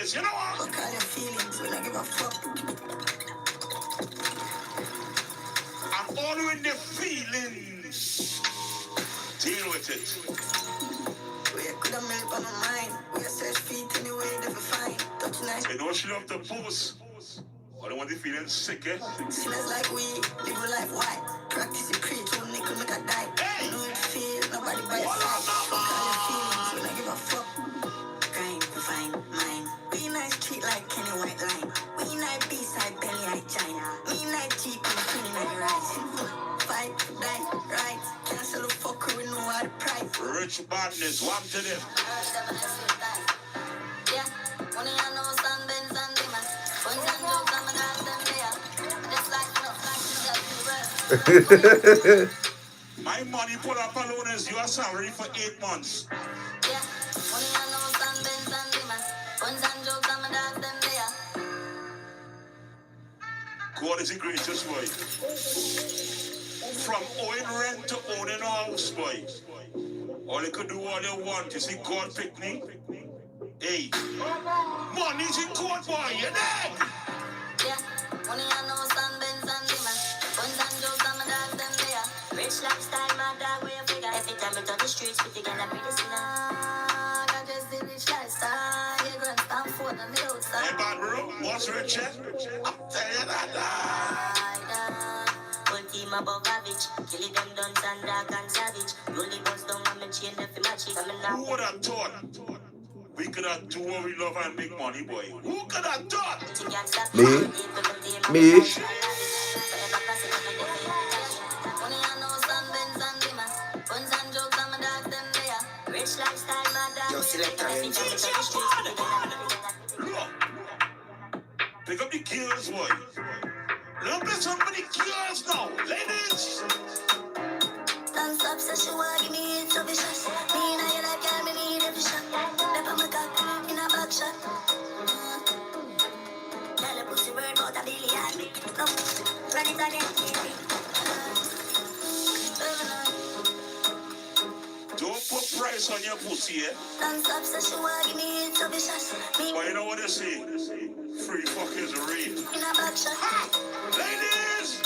this, you know what? Fuck all your feelings when I give a fuck. I'm following the feelings. Deal with it. We could have milk on my mind. We are search feet anyway, never find. Touch nice. You know she love the post. I don't want the feeling sick, eh? Sinners like we live a life white. Practice it, preach, one nickel make a die. Hey! You know it feel, nobody by your side. Fuck all your feelings when I give a fuck. Grind to find mine. We nice treat like Kenny White Line. We nice B-side belly I China. We nice cheap and clean like rice. Fight, die, right. Cancel the fucker, we know how to price. Rich badness, one to them. Yeah, money I know sun bends and demons. Points and jokes I'm an anthem there. Just like no My money put up alone is your salary for 8 months. Yeah, money I know sun bends and demons. Points and jokes I'm an anthem there. God is the greatest, boy. From owning rent to owning a house, boy. All they could do what they want. You see, God picked me. Hey, money's in court, boy, you dead? Yeah, money I know sun bends and demons. Points and jokes I'm an anthem there. Rich lifestyle, my dog, where you figure. Every time we touch the streets, we together, pretty sinner. I just the rich lifestyle. Yeah, grand stand for the middle side. Hey, bad bro, what's rich, eh? I'm telling you that. Whole team above average. Killing them done and dark and savage. Rolling bus down and me chain them for my cheek. Who would have thought we could have do what we love and make money, boy? Who could have thought? Me? Yo, select Look, pick up the girls, boy. Look at somebody girls now, ladies. Dance up, so she want give me it so vicious. Me and I like girl, me need every shot. Lep on my cock, in a back shot. Tell a pussy word about a billion. No, run it again. Don't put price on your pussy, eh? Dance up, so she want give me it so vicious. Me But you know what they say? Free fuck is real. in a back shot. Ladies!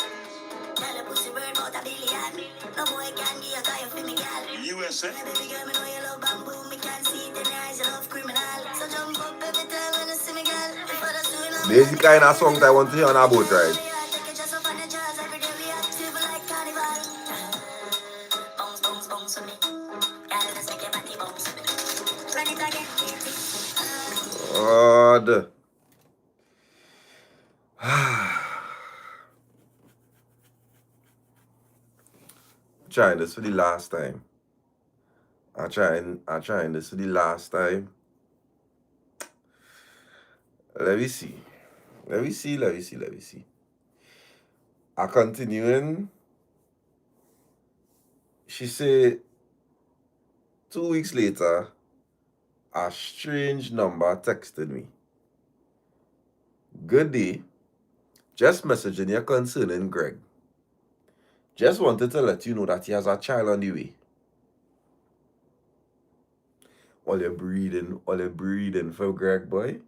Tell a pussy word about a billion. No boy can give a guy for me, girl. USA? Baby girl, me know you love bamboo. Me can't see it in your eyes, you love criminal. So jump up every time when you see me, girl. If others doing a This is the kind of songs I want to hear on a boat ride. take a chance up on the jazz. Every day we active like carnival. Bounce, bounce, bounce for me. Girl, just make your body bounce. Run it again. God. Trying this for the last time. I'm trying this for the last time. Let me see. I continuing. She said 2 weeks later, a strange number texted me. Good day. Just messaging you concerning Greg. Just wanted to let you know that he has a child on the way. All you breeding for Greg, boy.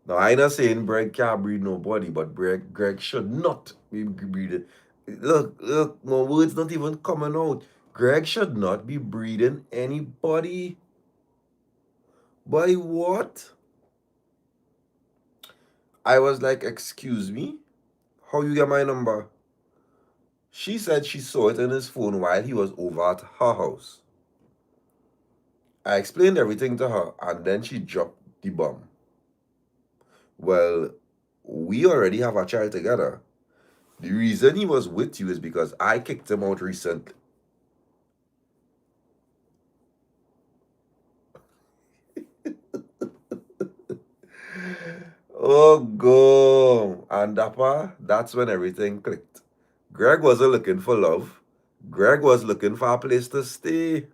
Now, I not saying Greg can't breed nobody, but Greg should not be breeding. Look, my words not even coming out. Greg should not be breeding anybody. By what? I was like, excuse me? How you get my number? She said she saw it in his phone while he was over at her house. I explained everything to her, and then she dropped the bomb. Well, we already have a child together. The reason he was with you is because I kicked him out recently. Oh, go. And that's when everything clicked. Greg wasn't looking for love. Greg was looking for a place to stay.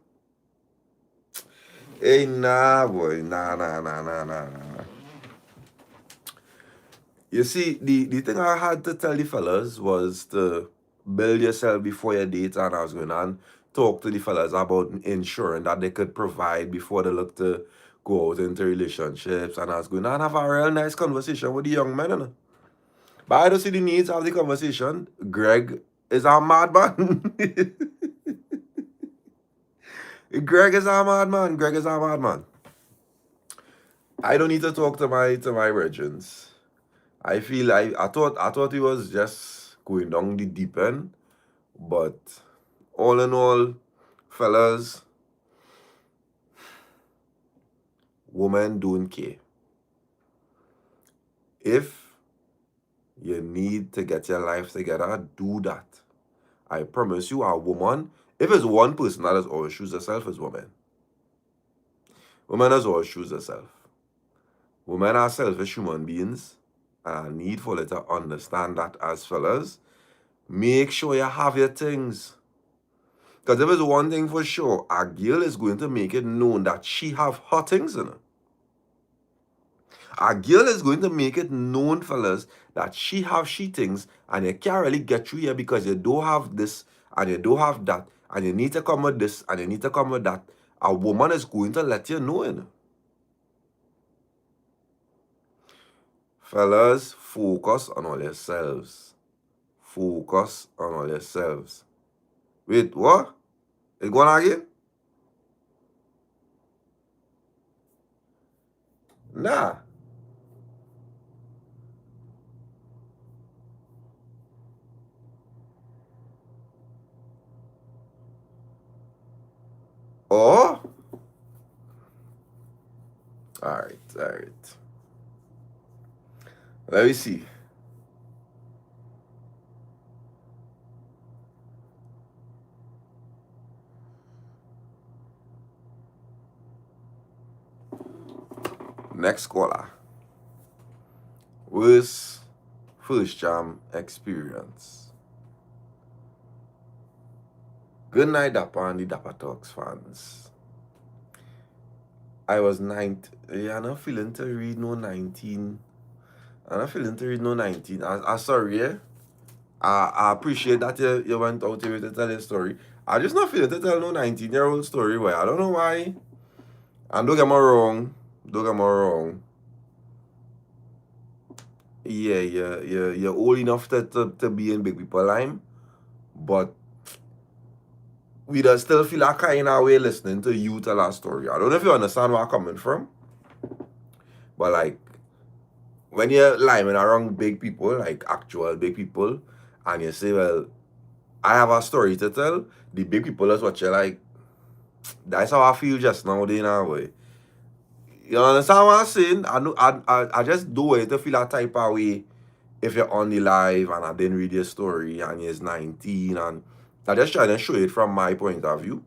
Hey, nah, boy. Nah. You see, the thing I had to tell the fellas was to build yourself before you date, and I was going on talk to the fellas about ensuring that they could provide before they look to go out into relationships and I was going and have a real nice conversation with the young men. You know? But I don't see the need to have the conversation. Greg is a madman. Greg is a madman. Greg is a madman. I don't need to talk to my regents. I feel I thought he was just going down the deep end. But all in all, fellas, women don't care. If you need to get your life together, do that. I promise you, a woman, if it's one person that has always choose herself, is women. Women has always choose herself. Women are selfish human beings, and I need for you to understand that as fellas. Make sure you have your things. Because if it's one thing for sure, a girl is going to make it known that she have her things in her. A girl is going to make it known, fellas, that she have she things, and you can't really get through here because you don't have this, and you don't have that, and you need to come with this, and you need to come with that. A woman is going to let you know, you know. Fellas, focus on all yourselves. Focus on all yourselves. Wait, what? It's going on again? Nah. Oh? Alright. Let me see. Next caller. Worst first jam experience. Good night, Dappa and the Dappa Talks fans. I was 19. Yeah, I'm not feeling to read no 19. I'm not feeling to read no 19. I'm sorry, yeah? I appreciate that you went out here to tell your story. I just not feeling to tell no 19-year-old story where I don't know why. And don't get me wrong. Yeah, you're old enough to be in big people line. But we does still feel a kind of way listening to you tell our story. I don't know if you understand where I'm coming from. But like, when you're liming around big people, like actual big people, and you say, well, I have a story to tell, the big people is what you're like, that's how I feel just now, in a way. You understand what I'm saying? I just do it to feel that type of way if you're on the live and I didn't read your story and you're 19, and I just trying to show it from my point of view.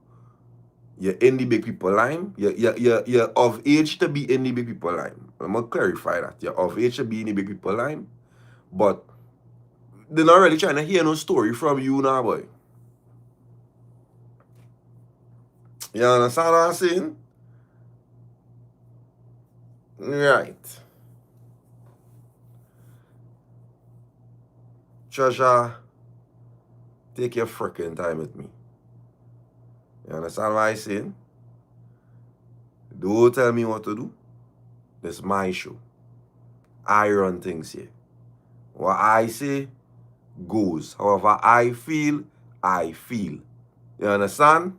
You're in the big people line. You're of age to be in the big people line. I'm going to clarify that. You're of age to be in the big people line. But they're not really trying to hear no story from you now, boy. You understand what I'm saying? Right. Treasure, take your freaking time with me. You understand what I'm saying? Don't tell me what to do. This is my show. I run things here. What I say goes. However I feel, I feel. You understand?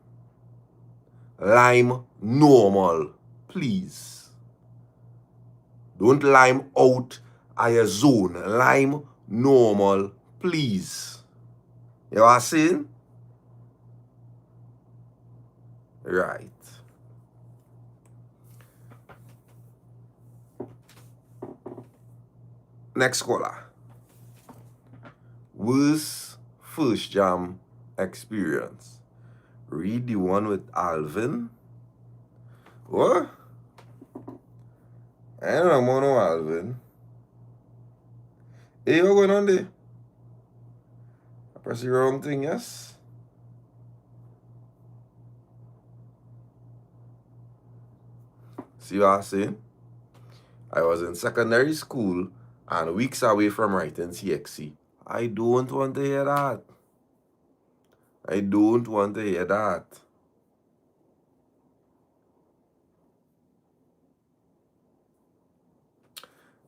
Lime normal, please. Don't lime out of your zone. Lime normal, please. You know what I'm saying? Right. Next caller. Worst first jam experience. Read the one with Alvin. What? I don't know no Alvin. Hey, what going on there? I press the wrong thing, yes? See what I'm saying? I was in secondary school and weeks away from writing CXC. I don't want to hear that. I don't want to hear that.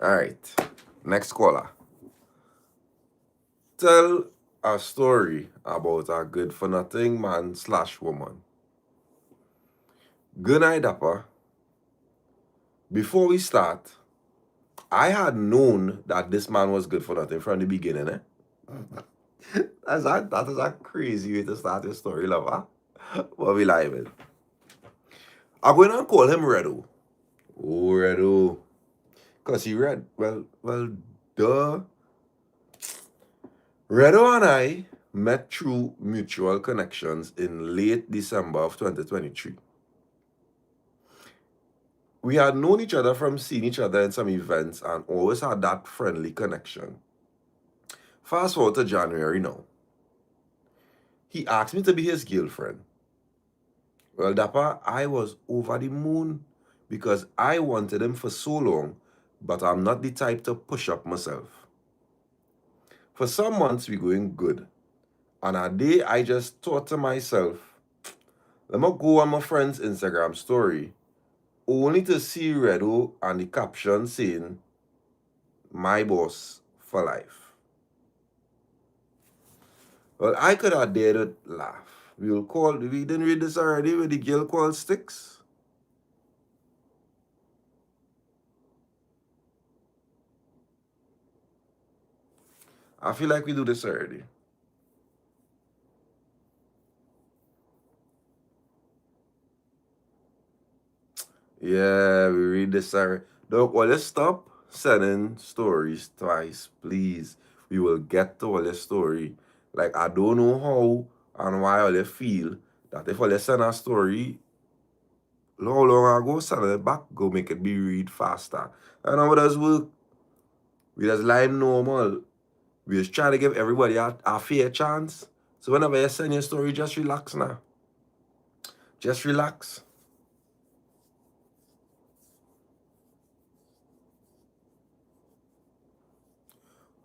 Alright. Next caller. Tell a story about a good for nothing man / woman. Good night, Dappa. Before we start, I had known that this man was good for nothing from the beginning, eh? That is a crazy way to start your story, lover. But we live it. I'm going to call him Redo. Oh, Redo. Because he read, well, duh. Redo and I met through mutual connections in late December of 2023. We had known each other from seeing each other in some events and always had that friendly connection. Fast forward to January now. He asked me to be his girlfriend. Well, Dappa, I was over the moon because I wanted him for so long, but I'm not the type to push up myself. For some months, we're going good. And a day, I just thought to myself, let me go on my friend's Instagram story, only to see Redo and the caption saying, my boss for life. Well, I could have dared to laugh. We didn't read this already with the girl called Sticks. I feel like we do this already. Yeah, we read this already. Look, well, let's stop sending stories twice, please. We will get to all the story. Like, I don't know how and why all they feel that if all send a story, how long ago, send it back, go make it be read faster. And how does work? We just live normal. We just try to give everybody a fair chance. So whenever you send your story, just relax now. Just relax.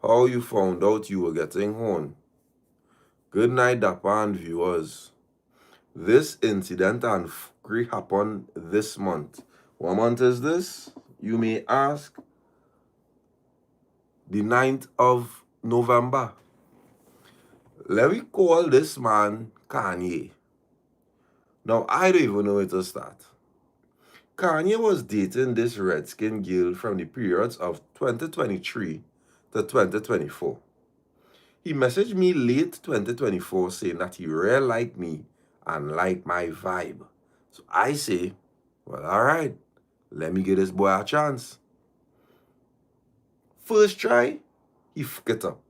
How you found out you were getting horn? Good night, Dappa and viewers. This incident and fuckery happened this month. What month is this? You may ask. The 9th of November. Let me call this man Kanye. Now, I don't even know where to start. Kanye was dating this redskin girl from the periods of 2023 to 2024. He messaged me late 2024 saying that he really liked me and liked my vibe. So I say, well, all right, let me give this boy a chance. First try, he fucked it up.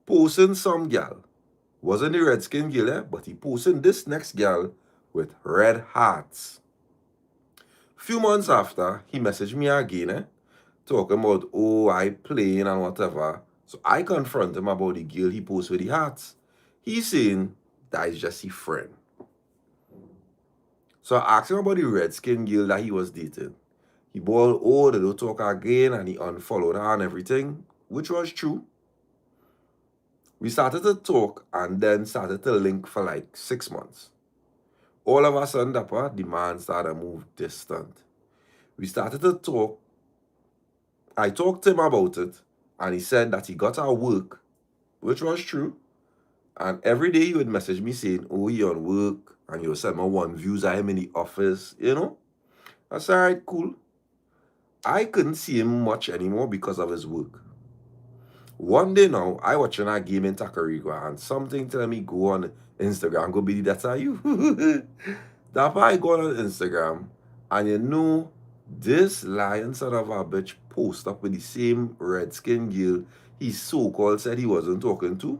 Posting some gal. Wasn't the redskin girl, but he posting this next gal with red hearts. Few months after, he messaged me again, talking about, oh, I playing and whatever. So I confront him about the girl he posts with the hearts. He's saying that is just his friend. So I asked him about the redskin girl that he was dating. He bawled, oh, they don't talk again, and he unfollowed her and everything, which was true. We started to talk and then started to link for like 6 months. All of a sudden, Dappa, the man started to move distant. We started to talk. I talked to him about it, and he said that he got our work, which was true. And every day he would message me saying, oh, he on work, and he would send me one views of him in the office, you know? I said, all right, cool. I couldn't see him much anymore because of his work. One day now, I watching a game in Tacarigua, and something telling me go on Instagram, go be that's how you. That's why I go on Instagram, and you know, this lion son of a bitch post up with the same redskin girl he so-called said he wasn't talking to.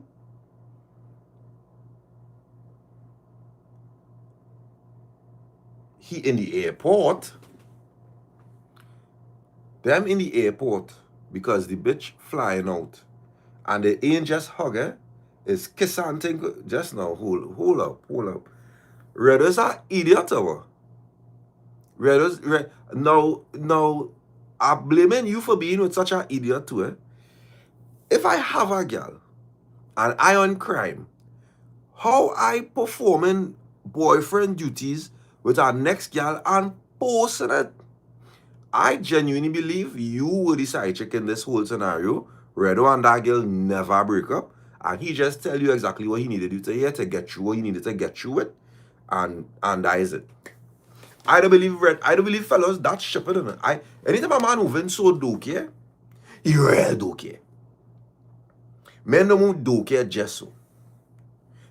He in the airport. Them in the airport because the bitch flying out. And they ain't just hug her, it's kiss and thing. Just now, hold up. Redo's an idiot, our. Now, I'm blaming you for being with such an idiot too, eh? If I have a girl and I on crime, how I performing boyfriend duties with our next girl and posting it? I genuinely believe you were the side chick in this whole scenario. Redo and that girl never break up. And he just tell you exactly what he needed you to hear to get through what he needed to get through it. And that is it. I don't believe fellas that shipping in it. Anytime a man moving so dokey, he real dokey. Men don't move dokey just so.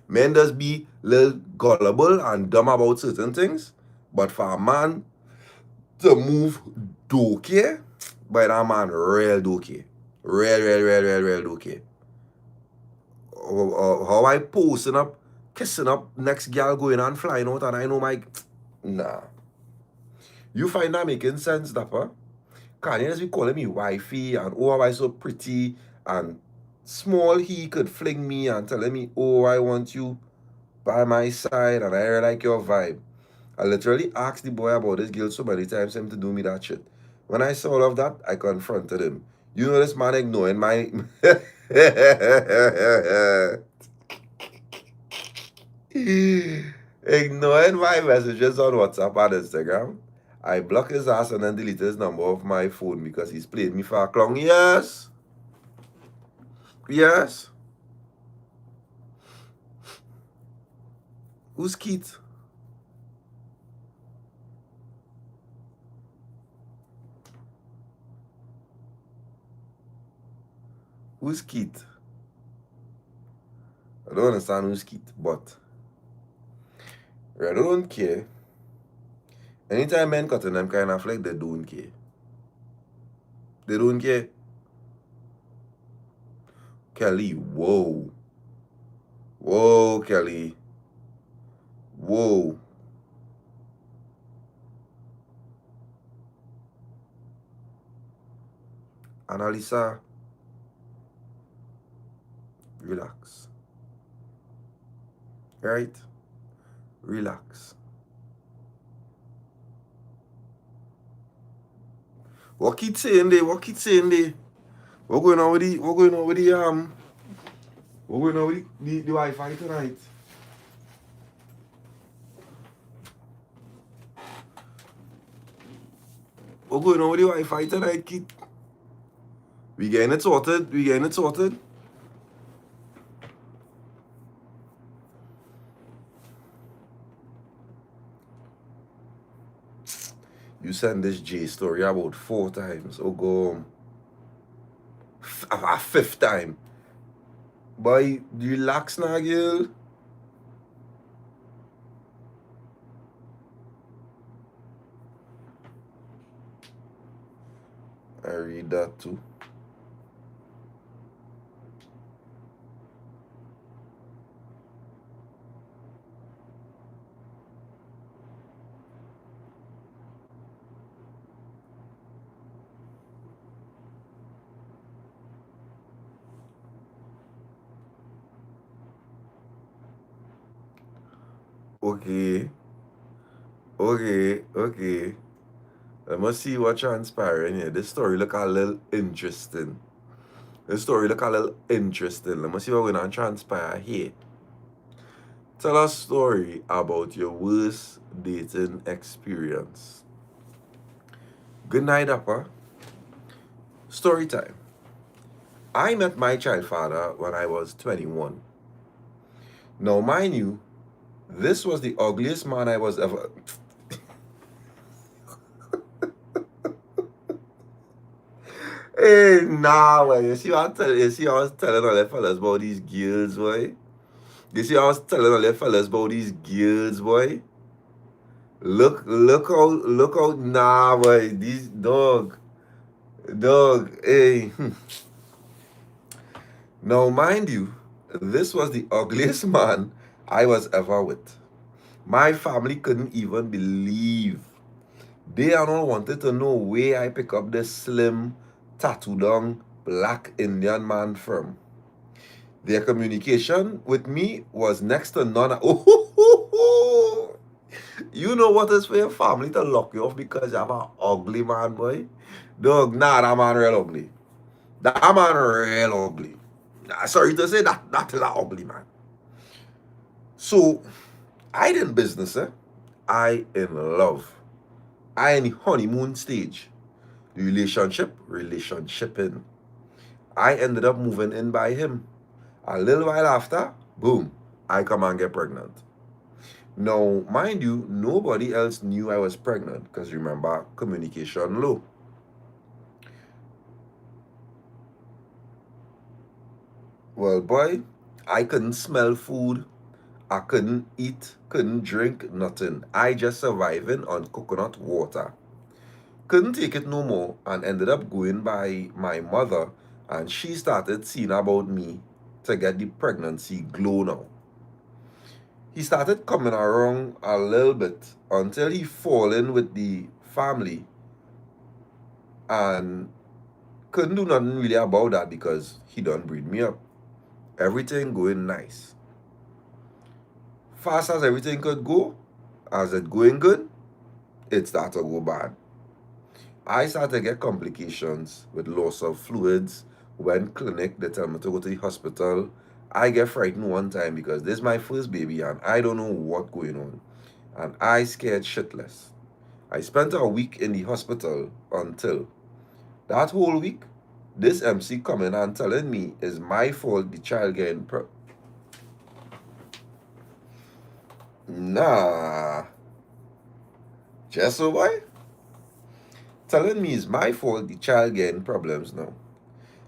Men does be little gullible and dumb about certain things. But for a man to move dokey, but that man real dokey. Real dokey. How I posting up, kissing up, next girl going and flying out, and I know my... Nah. You find that making sense, Dappa? Kanye just be calling me wifey, and oh, I so pretty, and small he could fling me and telling me, oh, I want you by my side, and I really like your vibe. I literally asked the boy about this girl so many times for him to do me that shit. When I saw all of that, I confronted him. You know this man ignoring my... ignoring my messages on WhatsApp and Instagram. I blocked his ass and then deleted his number off my phone because he's played me for a clown. Yes. Yes. Who's Keith? Who's Keith? I don't understand who's Keith, but I don't care. Anytime men cut in them kind of like, they don't care. They don't care. Kelly, whoa. Whoa, Kelly. Whoa. Annalisa, relax. Right? Relax. What keep saying there? What keep saying there? What going on with the Wi-Fi tonight? What going on with the Wi-Fi tonight, kid? We getting it sorted? We getting it sorted? You send this J story about 4 times. Oh, go a 5th time. Boy, relax now, girl. I read that too. Okay. Let me see what transpiring here. This story look a little interesting. Let me see what going on transpire here. Tell a story about your worst dating experience. Good night, Dappa. Story time. I met my child father when I was 21. Now, mind you, this was the ugliest man I was ever... Hey, nah, boy. You see what I was telling all the fellas about these girls, boy? You see I was telling all the fellas about these girls, boy? Look out, nah, boy. These dog, hey. Now, mind you, this was the ugliest man I was ever with. My family couldn't even believe. They all wanted to know where I pick up this slim, tattooed down, black Indian man from. Their communication with me was next to none. Oh, you know what is for your family to lock you off because you have an ugly man, boy? Dog, nah, that man real ugly. That man real ugly. Sorry to say that's an ugly man. So, I in business, I in love. I in the honeymoon stage. The relationshiping. I ended up moving in by him. A little while after, boom, I come and get pregnant. Now, mind you, nobody else knew I was pregnant because remember, communication low. Well, boy, I couldn't smell food. I couldn't eat, couldn't drink, nothing. I just surviving on coconut water. Couldn't take it no more and ended up going by my mother, and she started seeing about me to get the pregnancy glow now. He started coming around a little bit until he fall in with the family and couldn't do nothing really about that because he done breed me up. Everything going nice. Fast as everything could go, as it going good, it started to go bad. I started to get complications with loss of fluids. When clinic, they tell me to go to the hospital. I get frightened one time because this is my first baby and I don't know what going on. And I scared shitless. I spent a week in the hospital until that whole week, this MC coming and telling me it's my fault the child getting Nah. Just so boy? Telling me it's my fault the child getting problems now.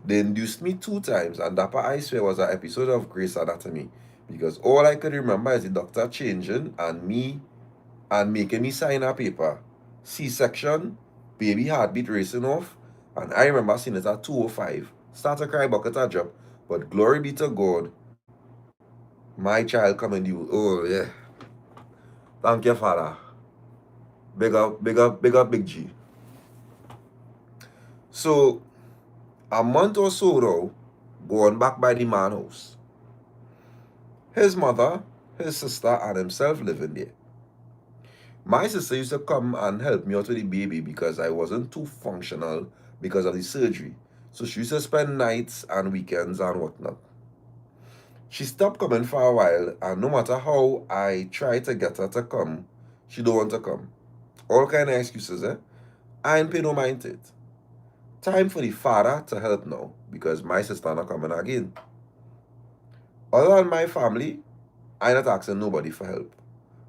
They induced me 2 times, and DAPPA, I swear, was an episode of Grey's Anatomy. Because all I could remember is the doctor changing and making me sign a paper. C-section, baby heartbeat racing off, and I remember seeing it at 2:05. Start to cry, bucket a drop. But glory be to God, my child coming due. Oh, yeah. Thank you, Father. Big up, big up, big up, Big G. So, a month or so though, going back by the man house. His mother, his sister, and himself living there. My sister used to come and help me out with the baby because I wasn't too functional because of the surgery. So she used to spend nights and weekends and whatnot. She stopped coming for a while, and no matter how I tried to get her to come, she don't want to come. All kind of excuses, eh? I ain't pay no mind to it. Time for the father to help now because my sister not coming again. Other than my family, I not asking nobody for help.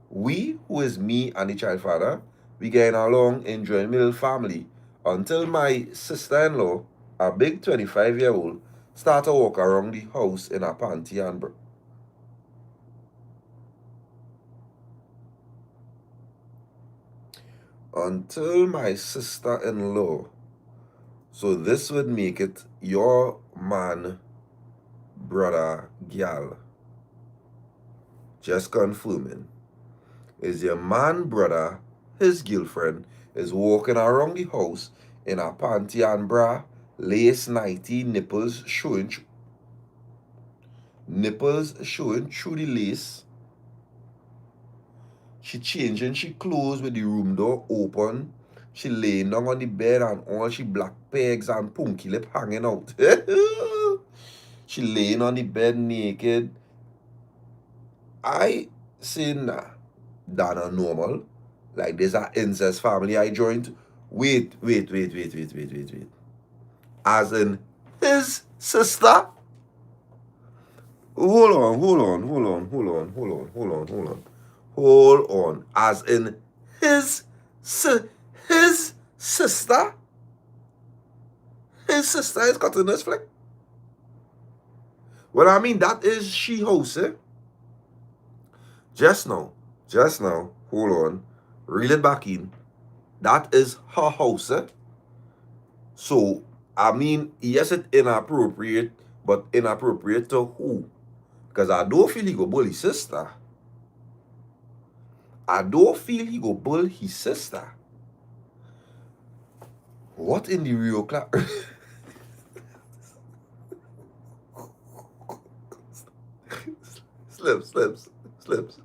We, who is me and the child father, we getting along enjoying my little family until my sister-in-law, a big 25-year-old, start to walk around the house in a panty and bra. Until my sister-in-law. So this would make it your man, brother, gal. Just confirming. Is your man, brother, his girlfriend, is walking around the house in a panty and bra, lace nighty, nipples showing through the lace. She changing she clothes with the room door open. She laying down on the bed and all she black pegs and punky lip hanging out. She laying on the bed naked. I say nah, that not normal. Like there's an incest family I joined. Wait. As in his sister? Hold on. As in his his sister? His sister is cutting this flick? Well, I mean, that is she host, eh? Just now, hold on. Reel it back in. That is her house, eh? So, I mean, yes, it's inappropriate, but inappropriate to who? Because I don't feel he go bully his sister. I don't feel he go bully his sister. What in the real class? Slips. Slips.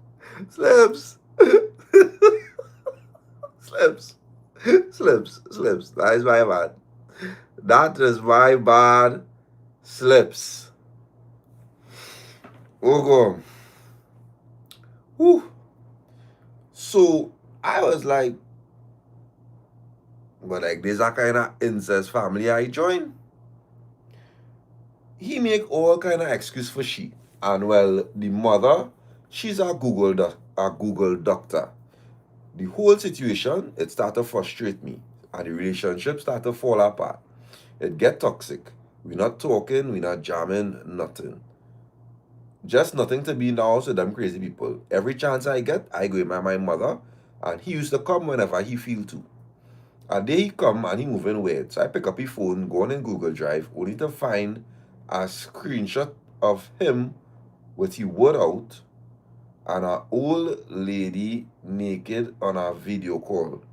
That is my bad. That is my bad. Slips. Oh, go. Whew. So I was like, But like there's a kind of incest family I join. He make all kind of excuse for she. And well, the mother, she's a Google doctor. The whole situation, it started to frustrate me. And the relationship started to fall apart. It get toxic. We're not talking, we're not jamming, nothing. Just nothing to be in the house with them crazy people. Every chance I get, I go with my mother. And he used to come whenever he feel to. And there he come and he moving weird. So I pick up his phone, go on in Google Drive, only to find a screenshot of him with his word out and an old lady naked on a video call.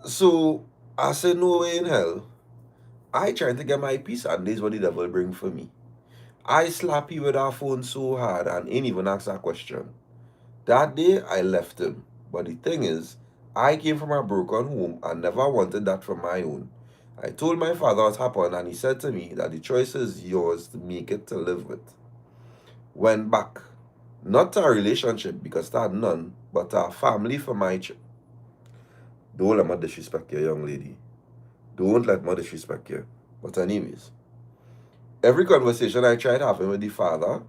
So I said, no way in hell. I trying to get my peace, and this is what the devil bring for me. I slap you with our phone so hard and ain't even ask that question. That day I left him. But the thing is, I came from a broken home and never wanted that for my own. I told my father what happened and he said to me that the choice is yours to make it to live with. Went back. Not to a relationship because I had none, but to a family for my Don't let me disrespect you, young lady. Don't let me disrespect you. But anyways, every conversation I tried having with the father,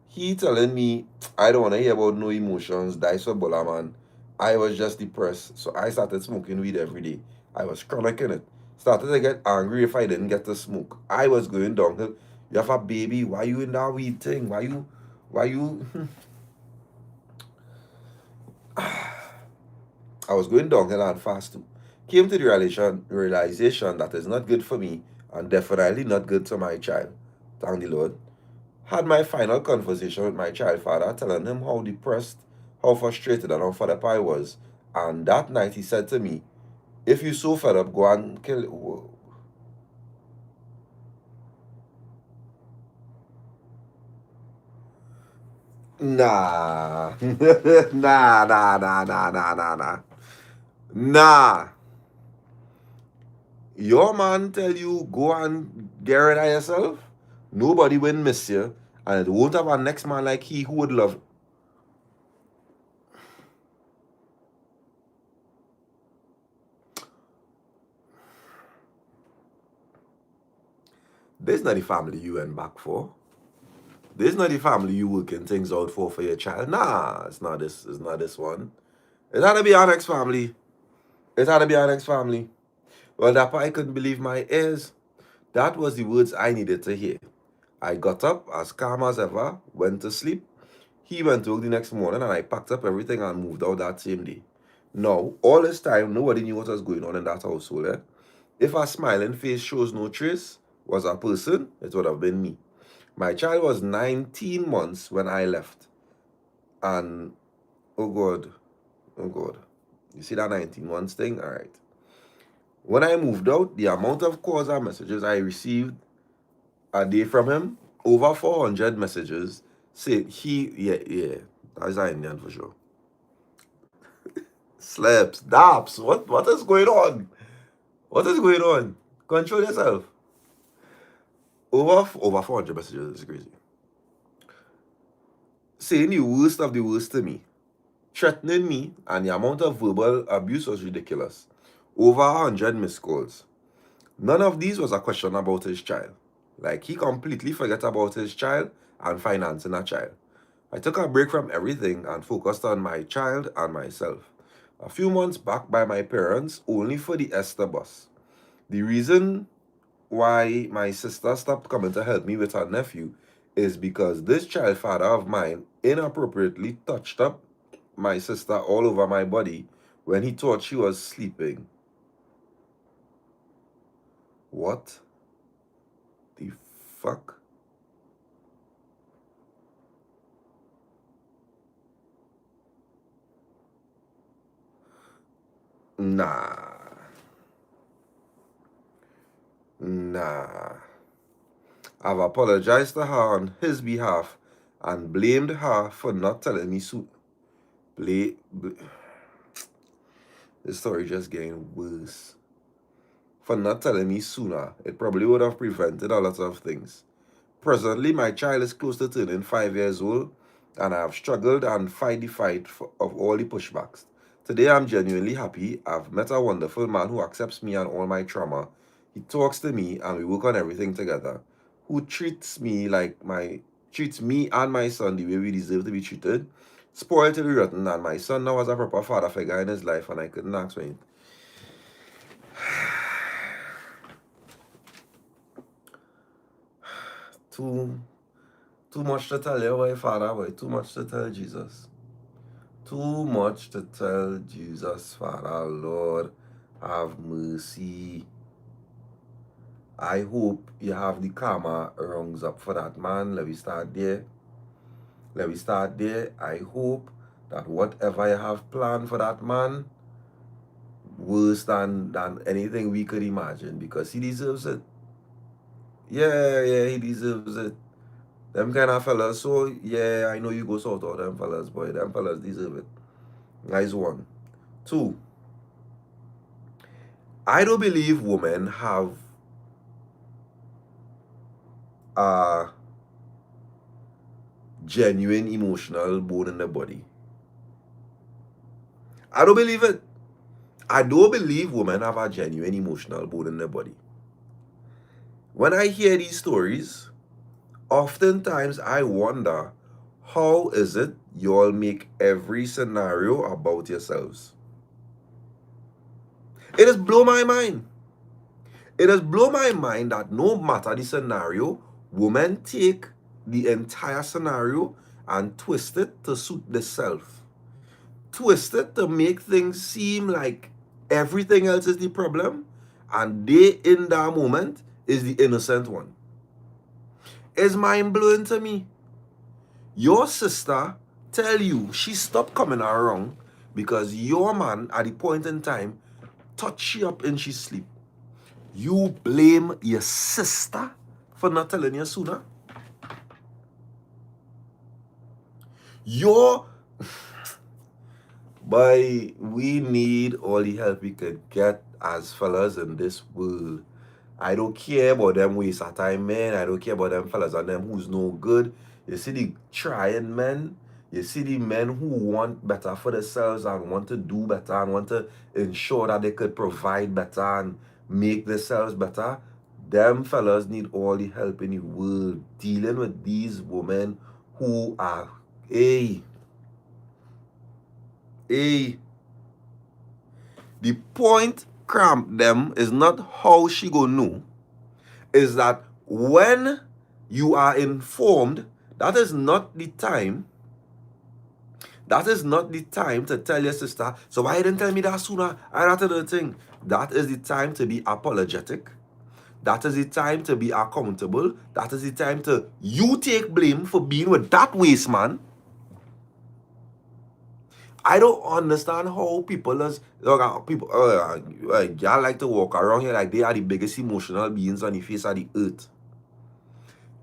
he telling me, I don't want to hear about no emotions, die so bola man. I was just depressed, so I started smoking weed every day. I was chronic in it. Started to get angry if I didn't get to smoke. I was going downhill. You have a baby, why you in that weed thing? Why you I was going downhill and fast too. Came to the realization that is not good for me and definitely not good to my child. Thank the Lord. Had my final conversation with my child father, telling him how depressed, how frustrated, and how fed up I was. And that night he said to me, if you so fed up, go and kill. Whoa. Nah. Nah. Nah. Your man tell you go and get rid of yourself. Nobody will miss you. And it won't have a next man like he who would love. This is not the family you went back for. This is not the family you working things out for your child. Nah, it's not this. It's not this one. It had to be our next family. It had to be our next family. Well, that part I couldn't believe my ears. That was the words I needed to hear. I got up as calm as ever, went to sleep. He went to work the next morning and I packed up everything and moved out that same day. Now, all this time, nobody knew what was going on in that household. If a smiling face shows no trace, was a person, it would have been me. My child was 19 months when I left. And, oh God, oh God. You see that 19 months thing? All right. When I moved out, the amount of calls and messages I received a day from him, over 400 messages, said yeah, that's an Indian for sure. Slaps, daps, what is going on? What is going on? Control yourself. Over 400 messages is crazy. Saying the worst of the worst to me, threatening me, and the amount of verbal abuse was ridiculous. Over 100 missed calls. None of these was a question about his child. Like, he completely forgot about his child and financing a child. I took a break from everything and focused on my child and myself. A few months back by my parents, only for the Esther bus. The reason why my sister stopped coming to help me with her nephew is because this child father of mine inappropriately touched up my sister all over my body when he thought she was sleeping. What the fuck? Nah. I've apologized to her on his behalf and blamed her for not telling me soon. This story just getting worse. For not telling me sooner, it probably would have prevented a lot of things. presently, my child is close to turning 5 years old, and I have struggled and fight the fight of all the pushbacks. Today, I'm genuinely happy. I've met a wonderful man who accepts me and all my trauma. He talks to me, and we work on everything together. Who treats me and my son the way we deserve to be treated. Spoiled to be rotten, and my son now has a proper father figure in his life, and I couldn't ask for it. Too much to tell you, boy, Father, boy. Too much to tell Jesus. Too much to tell Jesus, Father, Lord, have mercy. I hope you have the karma rungs up for that man. Let me start there. I hope that whatever you have planned for that man, worse than anything we could imagine, because he deserves it. Yeah, he deserves it. Them kind of fellas, so yeah, I know you go sort out them fellas, boy. Them fellas deserve it. Nice one. 2, I don't believe women have a genuine emotional bone in their body. I don't believe it. I don't believe women have a genuine emotional bone in their body. When I hear these stories, oftentimes I wonder, how is it y'all make every scenario about yourselves? It has blown my mind. It has blown my mind that no matter the scenario, women take the entire scenario and twist it to suit themselves. Twist it to make things seem like everything else is the problem, and they in that moment is the innocent one. It's mind-blowing to me. Your sister tell you she stopped coming around because your man at the point in time touched she up in she sleep. You blame your sister for not telling you sooner? Boy, we need all the help we could get as fellas in this world. I don't care about them waste of time men. I don't care about them fellas and them who's no good. You see the trying men. You see the men who want better for themselves and want to do better and want to ensure that they could provide better and make themselves better. Them fellas need all the help in the world dealing with these women who are, the point cramp them is not how she go know, is that when you are informed, that is not the time to tell your sister, so why you didn't tell me that sooner? I had to do the thing. That is the time to be apologetic. That is the time to be accountable. That is the time to you take blame for being with that waste man. I don't understand how people y'all like to walk around here like they are the biggest emotional beings on the face of the earth.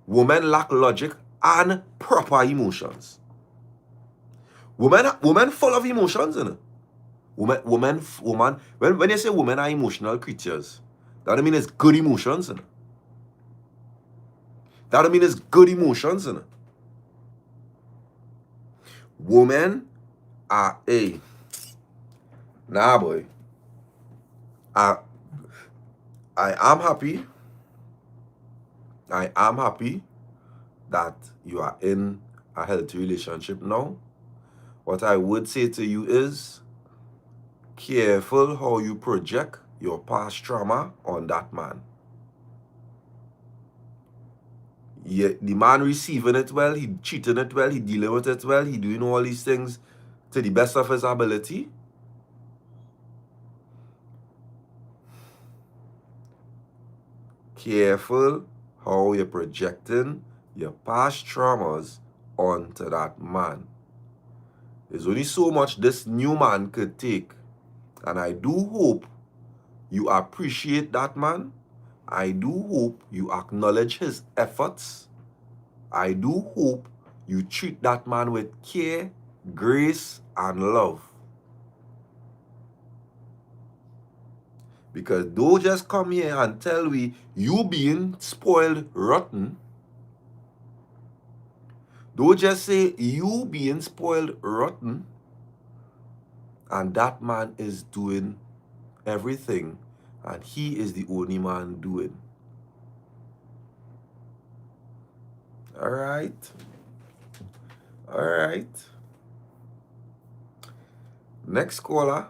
Women lack logic and proper emotions. Women full of emotions, you know. Women, when you say women are emotional creatures, that don't mean it's good emotions, you know. That don't mean it's good emotions, you know. Women are nah boy. I am happy. I am happy that you are in a healthy relationship now. What I would say to you is, careful how you project your past trauma on that man. Yeah, the man receiving it well, he treating it well, he dealing with it well, he doing all these things to the best of his ability. Careful how you're projecting your past traumas onto that man. There's only so much this new man could take. And I do hope you appreciate that man. I do hope you acknowledge his efforts. I do hope you treat that man with care, grace, and love. Because don't just come here and tell me you being spoiled rotten Don't just say you being spoiled rotten and that man is doing everything and he is the only man doing. All right. All right. Next caller.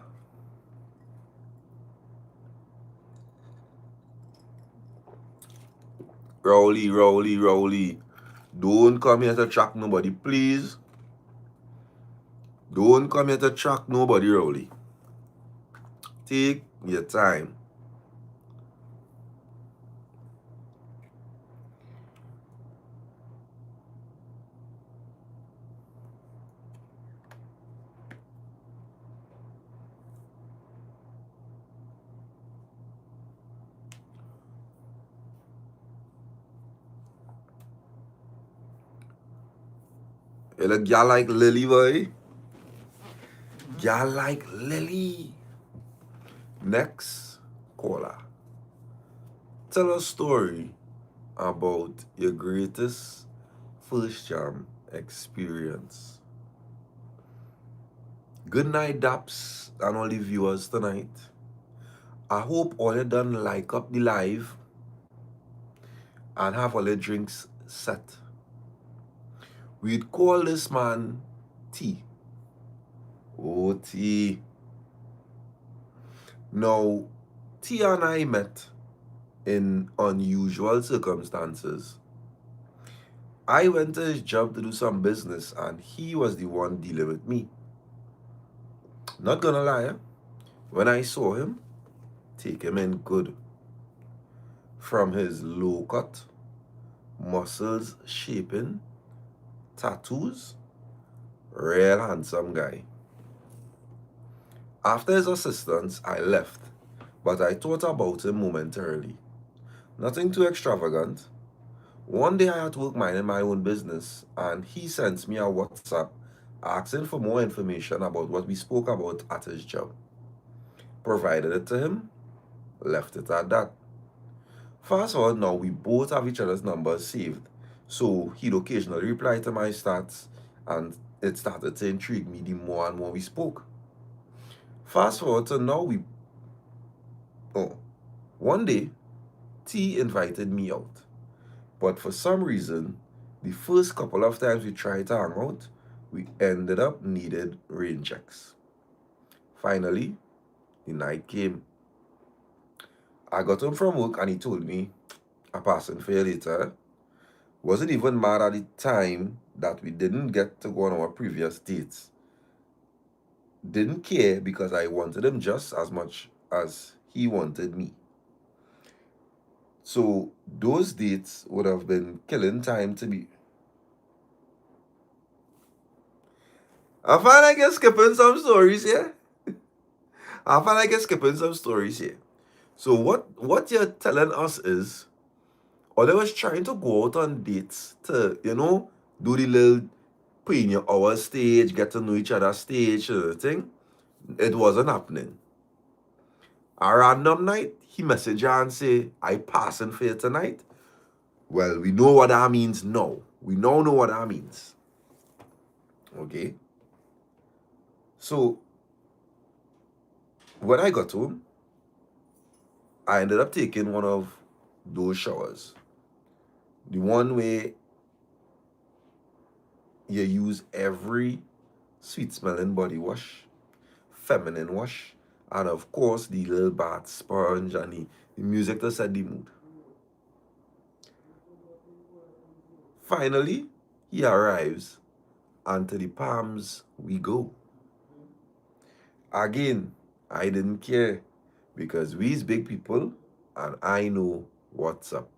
Rowley. Don't come here to track nobody, please. Don't come here to track nobody, Rowley. Take your time. You look gal like Lily, boy. Gal like Lily. Next caller. Tell a story about your greatest first jam experience. Good night, Daps, and all the viewers tonight. I hope all you done like up the live and have all the drinks set. We'd call this man T. Oh, T. Now, T and I met in unusual circumstances. I went to his job to do some business and he was the one dealing with me. Not gonna lie, when I saw him, take him in good. From his low cut, muscles shaping, tattoos, real handsome guy. After his assistance, I left, but I thought about him momentarily. Nothing too extravagant. One day I had to work minding my own business, and he sends me a WhatsApp asking for more information about what we spoke about at his job. Provided it to him, left it at that. Fast forward now, we both have each other's numbers saved, so he'd occasionally reply to my stats, and it started to intrigue me the more and more we spoke. Fast forward to now, one day, T invited me out. But for some reason, the first couple of times we tried to hang out, we ended up needed rain checks. Finally, the night came. I got home from work and he told me, "I'm passing for you later." Wasn't even mad at the time that we didn't get to go on our previous dates. Didn't care because I wanted him just as much as he wanted me. So those dates would have been killing time to me. I find like you're skipping some stories here. So what you're telling us is, or they was trying to go out on dates to, do the little putting your hour stage, get to know each other stage, thing. It wasn't happening. A random night, he messaged her and say, "I passing for you tonight." Well, we know what that means now. We now know what that means. Okay? So, when I got home, I ended up taking one of those showers. The one where you use every sweet-smelling body wash, feminine wash, and of course, the little bath sponge and the music to set the mood. Finally, he arrives, and to the palms we go. Again, I didn't care because we's big people and I know what's up.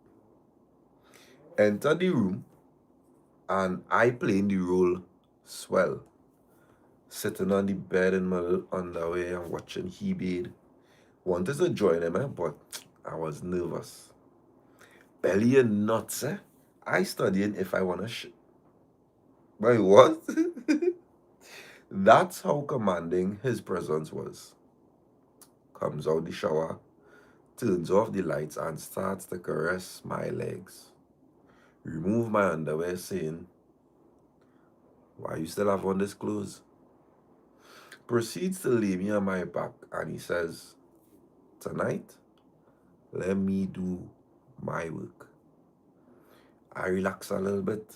Enter the room and I playing the role swell. Sitting on the bed in my little underwear and watching he bathe. Wanted to join him, but I was nervous. Belly and nuts, I studying if I wanna Wait, what? That's how commanding his presence was. Comes out the shower, turns off the lights and starts to caress my legs. Remove my underwear saying, Why you still have on this clothes? Proceeds to lay me on my back and he says, tonight, let me do my work. I relax a little bit.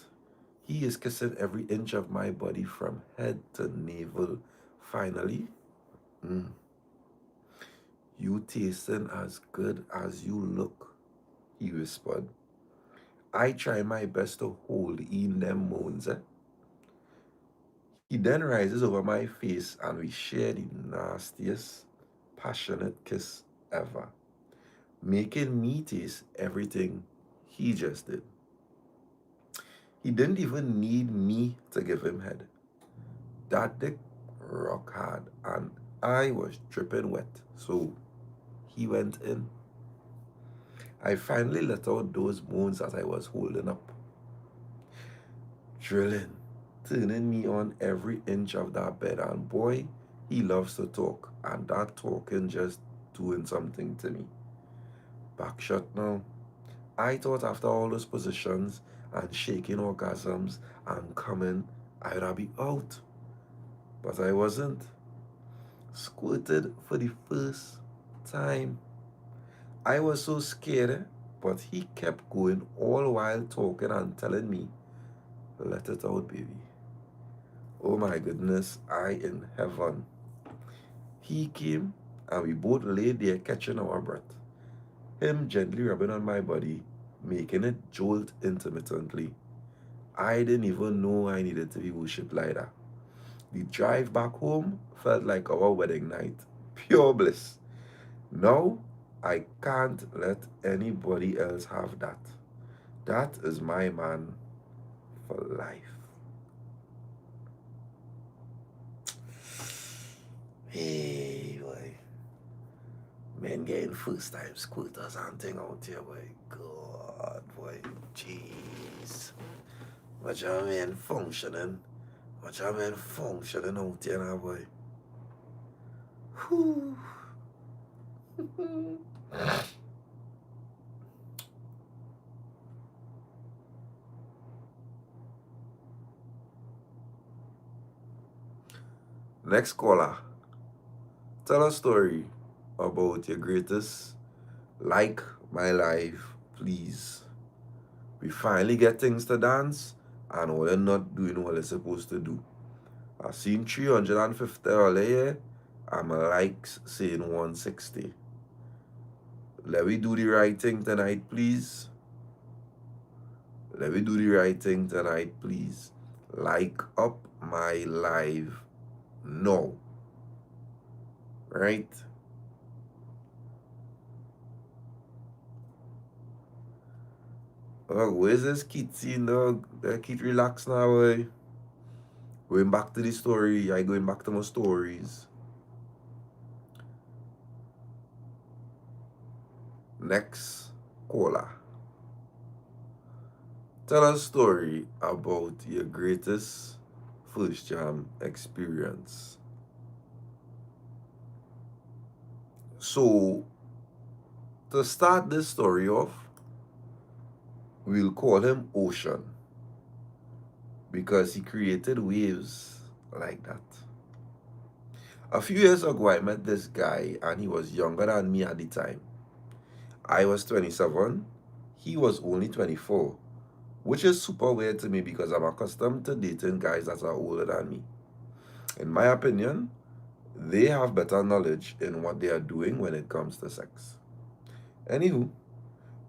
He is kissing every inch of my body from head to navel. Finally, you tasting as good as you look, he whispered. I try my best to hold in them moans. He then rises over my face and we share the nastiest, passionate kiss ever, making me taste everything he just did. He didn't even need me to give him head. That dick rock hard and I was dripping wet, so he went in. I finally let out those moans as I was holding up, drilling, turning me on every inch of that bed. And boy, he loves to talk, and that talking just doing something to me. Back shot now. I thought after all those positions and shaking orgasms and coming, I'd be out. But I wasn't. Squirted for the first time. I was so scared, but he kept going all while talking and telling me, let it out, baby. Oh my goodness, I in heaven. He came and we both lay there catching our breath. Him gently rubbing on my body, making it jolt intermittently. I didn't even know I needed to be worshipped like that. The drive back home felt like our wedding night. Pure bliss. Now, I can't let anybody else have that. That is my man for life. Hey, boy. Men getting first time scooters and thing out here, boy. God, boy. Jeez. Watch our men functioning. Watch our men functioning out here now, boy. Whew. Next caller. Tell a story about your greatest like my life, please. We finally get things to dance and we're not doing what we're supposed to do. I've seen 350 earlier and my likes saying 160. Let me do the right thing tonight, please. Let me do the right thing tonight, please. Like up my live now. Right? Oh, where's this kid scene, dog? That kid relax now, boy. Going back to the story. I going back to my stories. Next caller. Tell a story about your greatest first jam experience. So, to start this story off, we'll call him Ocean because he created waves like that. A few years ago, I met this guy and he was younger than me at the time. I was 27, he was only 24, which is super weird to me because I'm accustomed to dating guys that are older than me. In my opinion, they have better knowledge in what they are doing when it comes to sex. Anywho,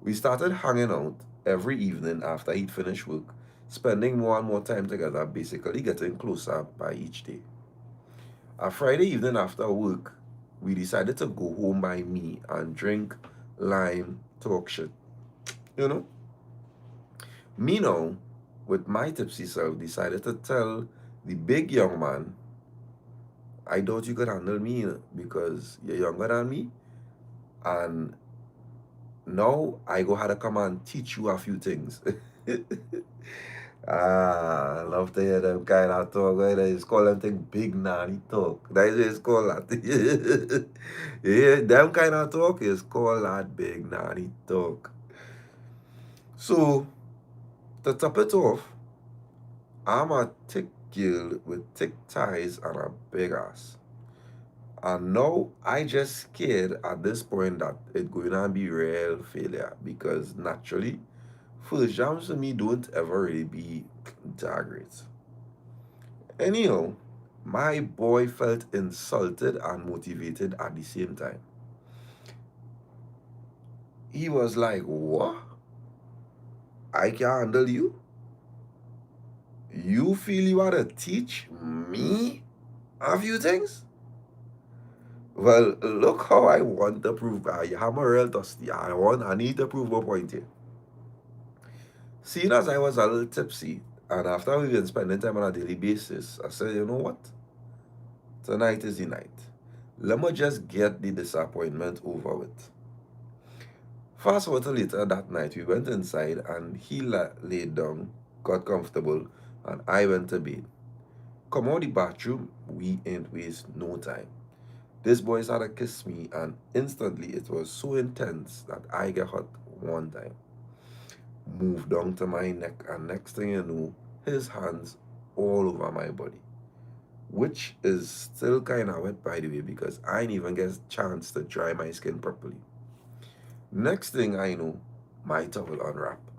we started hanging out every evening after he'd finished work, spending more and more time together, basically getting closer by each day. A Friday evening after work, we decided to go home by me and drink, lime, talk shit. You know? Me now, with my tipsy self, decided to tell the big young man, I thought you could handle me because you're younger than me. And now I go how to come and teach you a few things. I love to hear them kind of talk. Right? They just call them thing big nanny talk. That's what it's called that. Yeah, them kind of talk is called that big nanny talk. So, to top it off, I'm a thick girl with thick thighs and a big ass. And now I just scared at this point that it going to be real failure because naturally, first jams to me don't ever really be that great. Anyhow, my boy felt insulted and motivated at the same time. He was like, "What? I can handle you? You feel you want to teach me a few things?" Well, look how I want to prove. I am a real dusty. I need to prove my point here. Seeing as I was a little tipsy, and after we've been spending time on a daily basis, I said, you know what? Tonight is the night. Let me just get the disappointment over with. Fast forward to later that night, we went inside and he laid down, got comfortable, and I went to bed. Come out the bathroom, we ain't waste no time. This boy started to kiss me, and instantly it was so intense that I get hot one time. Moved down to my neck, and next thing you know, his hands all over my body, which is still kind of wet by the way because I didn't even get a chance to dry my skin properly. Next thing I know, my towel unwrapped.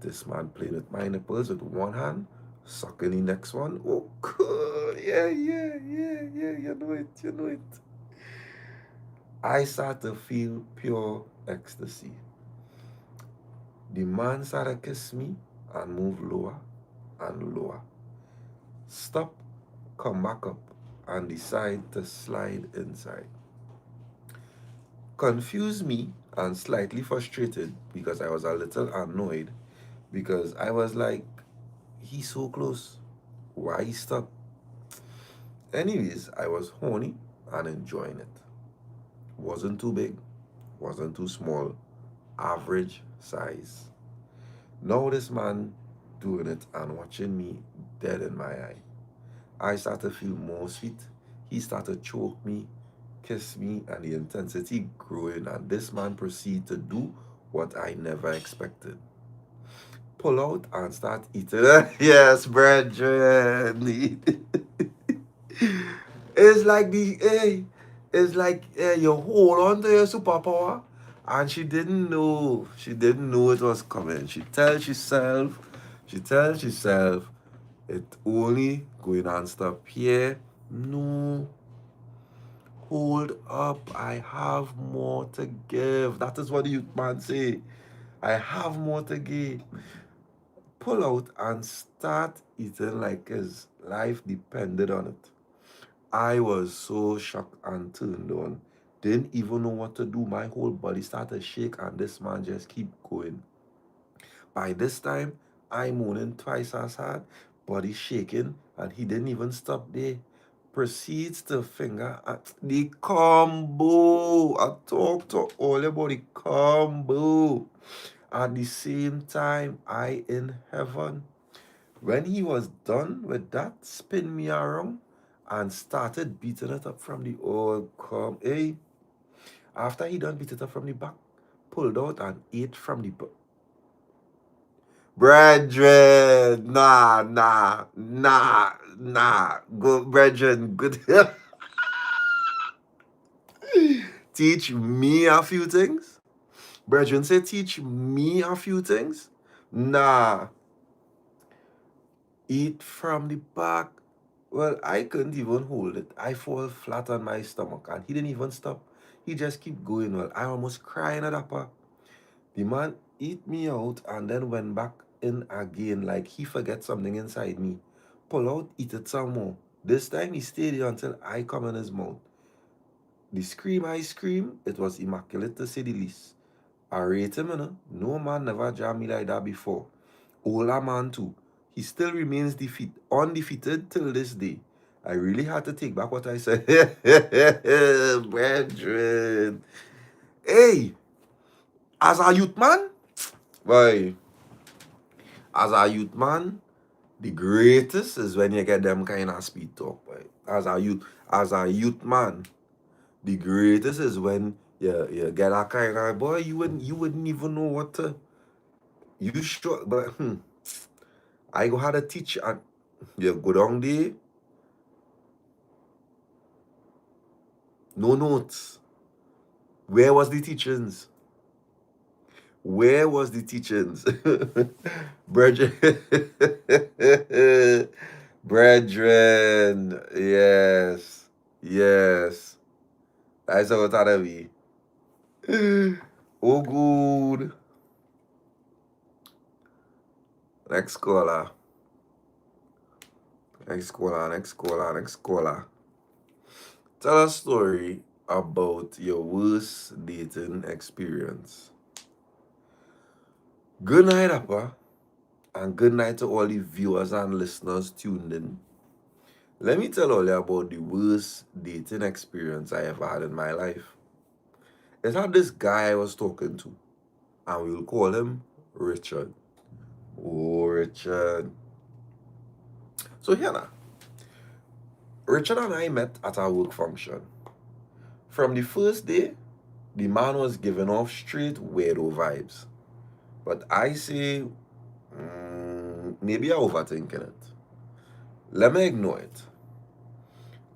This man playing with my nipples with one hand, sucking the next one. Oh, good. Yeah, you know it, you know it. I started to feel pure ecstasy. The man started to kiss me and move lower and lower. Stop, come back up, and decide to slide inside. Confused me and slightly frustrated because I was a little annoyed because I was like, he's so close. Why stop? Anyways, I was horny and enjoying it. Wasn't too big, wasn't too small, average size. Now this man doing it and watching me dead in my eye. I started to feel more sweet. He started to choke me, kiss me, and the intensity growing, and this man proceeded to do what I never expected. Pull out and start eating. Yes, brethren. It's like it's like you hold on to your superpower, and she didn't know. She didn't know it was coming. She tells herself, it only going on stop here. No, hold up. I have more to give. That is what the youth man say. I have more to give. Pull out and start eating like his life depended on it. I was so shocked and turned on. Didn't even know what to do. My whole body started to shake and this man just keep going. By this time, I'm moaning twice as hard, body shaking, and he didn't even stop there. Proceeds to finger at the combo. I talk to all about the combo. At the same time, I in heaven. When he was done with that, spin me around and started beating it up from the old come. Hey, after he done beat it up from the back, pulled out and ate from the brethren. Nah. Go, brethren. Good. Teach me a few things. Brethren say, teach me a few things. Nah. Eat from the back. Well, I couldn't even hold it. I fall flat on my stomach and he didn't even stop. He just keep going. Well, I almost crying at Dappa. The man eat me out and then went back in again like he forget something inside me. Pull out, eat it some more. This time he stayed here until I come in his mouth. The scream I scream, it was immaculate to say the least. I rate him, you know. No man never jammed me like that before. Older man too. He still remains undefeated till this day. I really had to take back what I said. Brethren. Hey, as a youth man, boy, as a youth man, the greatest is when you get them kind of speed talk, boy. As a youth man, the greatest is when you get that kind of boy, you wouldn't even know what to you sure but I go how to teach and You go down there, no notes. Where was the teachings? Where was the teachings? Brethren, brethren, yes, yes. That's how it's gotta be. Oh, good. Next caller. Next caller, next caller, next caller. Tell a story about your worst dating experience. Good night, Appa, and good night to all the viewers and listeners tuned in. Let me tell all you about the worst dating experience I ever had in my life. It's had this guy I was talking to, and we'll call him Richard. Oh, Richard. So here now, Richard and I met at a work function. From the first day, the man was giving off straight weirdo vibes. But I say, maybe I'm overthinking it. Let me ignore it.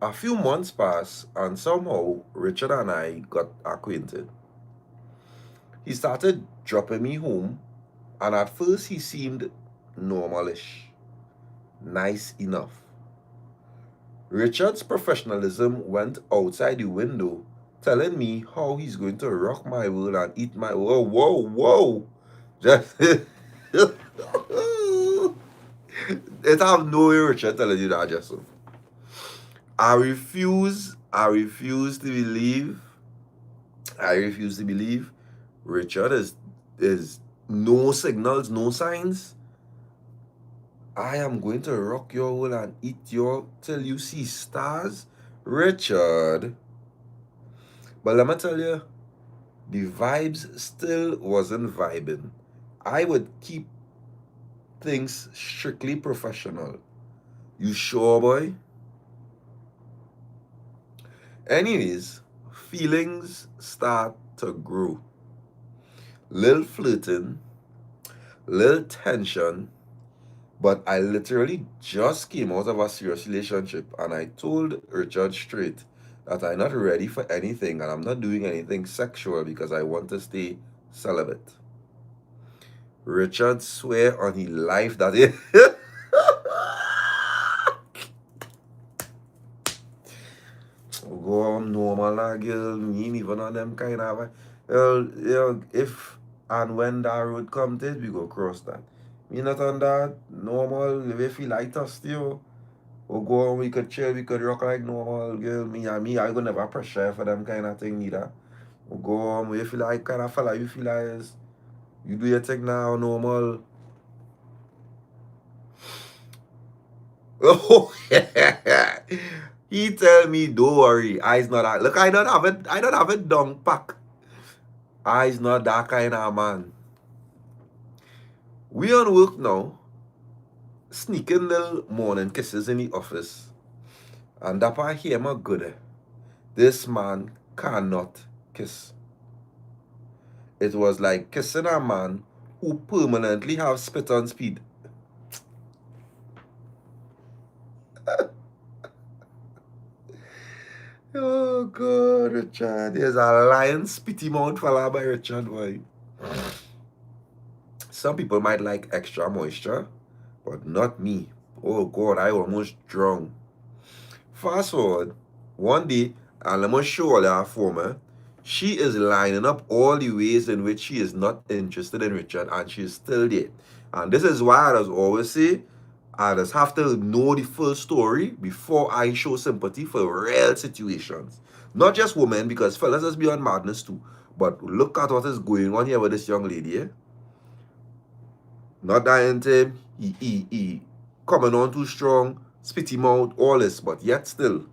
A few months passed, and somehow Richard and I got acquainted. He started dropping me home, and at first he seemed normalish, nice enough. Richard's professionalism went outside the window, telling me how he's going to rock my world and eat my whoa, whoa, whoa. Just it have no way Richard telling you that, Joseph. I refuse to believe. I refuse to believe Richard is no signals, no signs. I am going to rock your world and eat your till you see stars. Richard. But let me tell you, the vibes still wasn't vibing. I would keep things strictly professional. You sure, boy? Anyways, feelings start to grow. Little flirting, little tension, but I literally just came out of a serious relationship and I told Richard straight that I'm not ready for anything and I'm not doing anything sexual because I want to stay celibate. Richard swear on his life that it go on normal na girl, me ain't even on them kind of if and when that road come to it, we go cross that. Me not on that normal if you like us still. We go on, we could chill, we could rock like normal girl. I go never pressure for them kind of thing neither. We go on, we feel like kind of fella you feel like is you do your thing now normal. Oh yeah. He tell me, don't worry, I's not that. Look, I don't have it down pack. I's not that kind of man. We on work now, sneaking little morning kisses in the office. And that part hear my good. This man cannot kiss. It was like kissing a man who permanently have spit on speed. Oh God, Richard. There's a lion spitty mouth fella by Richard, boy. Some people might like extra moisture, but not me. Oh God, I almost drowned. Fast forward, one day, and let me show all that for me. She is lining up all the ways in which she is not interested in Richard, and she is still there. And this is why I just always say, I just have to know the full story before I show sympathy for real situations. Not just women, because fellas is beyond madness too. But look at what is going on here with this young lady, eh? Not dying to he coming on too strong, spit him out, all this, but yet still,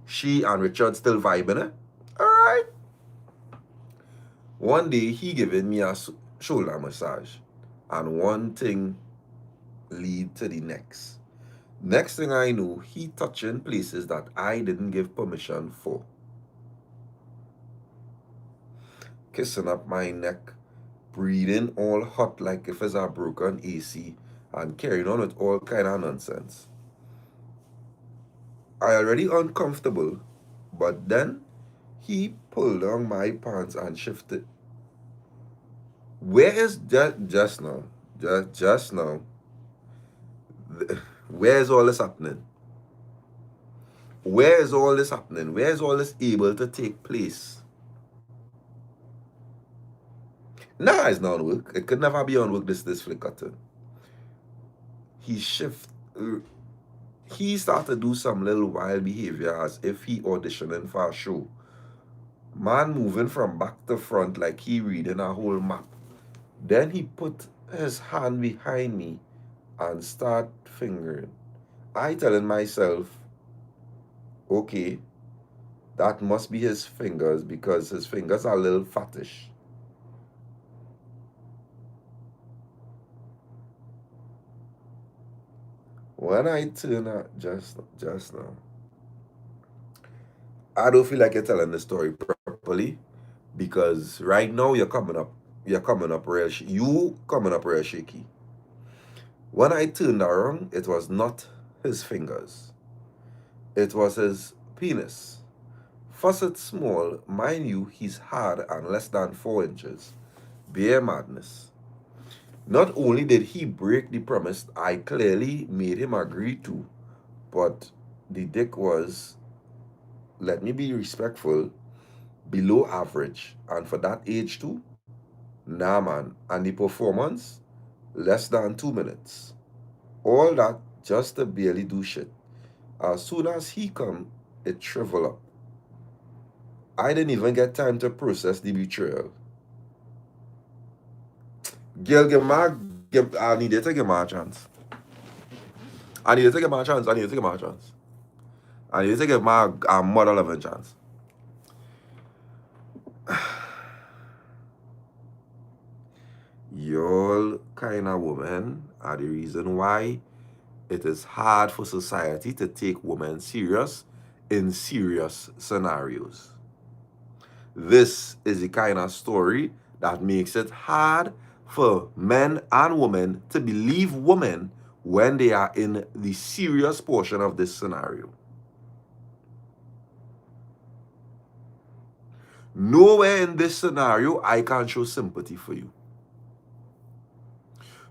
she and Richard still vibing, eh? Alright. One day, he giving me a shoulder massage, and one thing lead to the next. Next thing I know, he touching places that I didn't give permission for. Kissing up my neck, breathing all hot like if it's a broken AC, and carrying on with all kind of nonsense. I already uncomfortable, but then he pulled down my pants and shifted. Where is just now? Just now. Where is all this happening? Where is all this happening? Where is all this able to take place? Nah, it's not on work. It could never be on work, this flicker thing. He shift. He started to do some little wild behavior as if he auditioning for a show. Man moving from back to front like he reading a whole map. Then he put his hand behind me and start fingering. I telling myself, okay, that must be his fingers because his fingers are a little fattish. When I turn out just now, I don't feel like you're telling the story properly because right now you're coming up real you coming up real shaky. When I turned around, it was not his fingers. It was his penis. Faucet small, mind you, he's hard and less than 4 inches. Bare madness. Not only did he break the promise I clearly made him agree to, but the dick was, let me be respectful, below average. And for that age too, nah man. And the performance, less than 2 minutes. All that just to barely do shit. As soon as he come, it shrivel up. I didn't even get time to process the betrayal. Girl, I need you to give my chance. I need you to give my chance. I need you to give my chance. I need you to give my mother loving chance. Y'all kind of women are the reason why it is hard for society to take women serious in serious scenarios. This is the kind of story that makes it hard for men and women to believe women when they are in the serious portion of this scenario. Nowhere in this scenario I can show sympathy for you.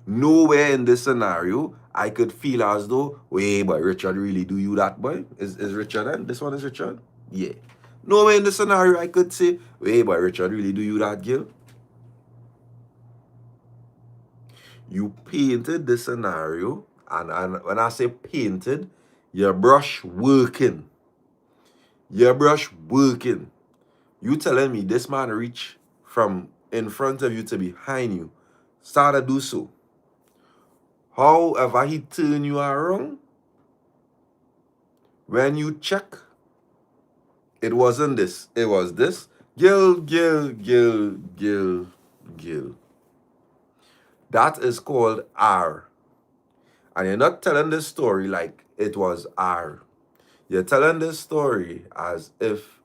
Nowhere in this scenario I could feel as though, wait, but Richard really do you that, boy? Is Richard then? This one is Richard? Yeah. Nowhere in the scenario I could say, wait, but Richard really do you that, girl? You painted the scenario, and when I say painted, your brush working. Your brush working. You telling me this man reach from in front of you to behind you, start to do so. However, he turn you around. When you check, it wasn't this. It was this. Gil. That is called R. And you're not telling this story like it was R. You're telling this story as if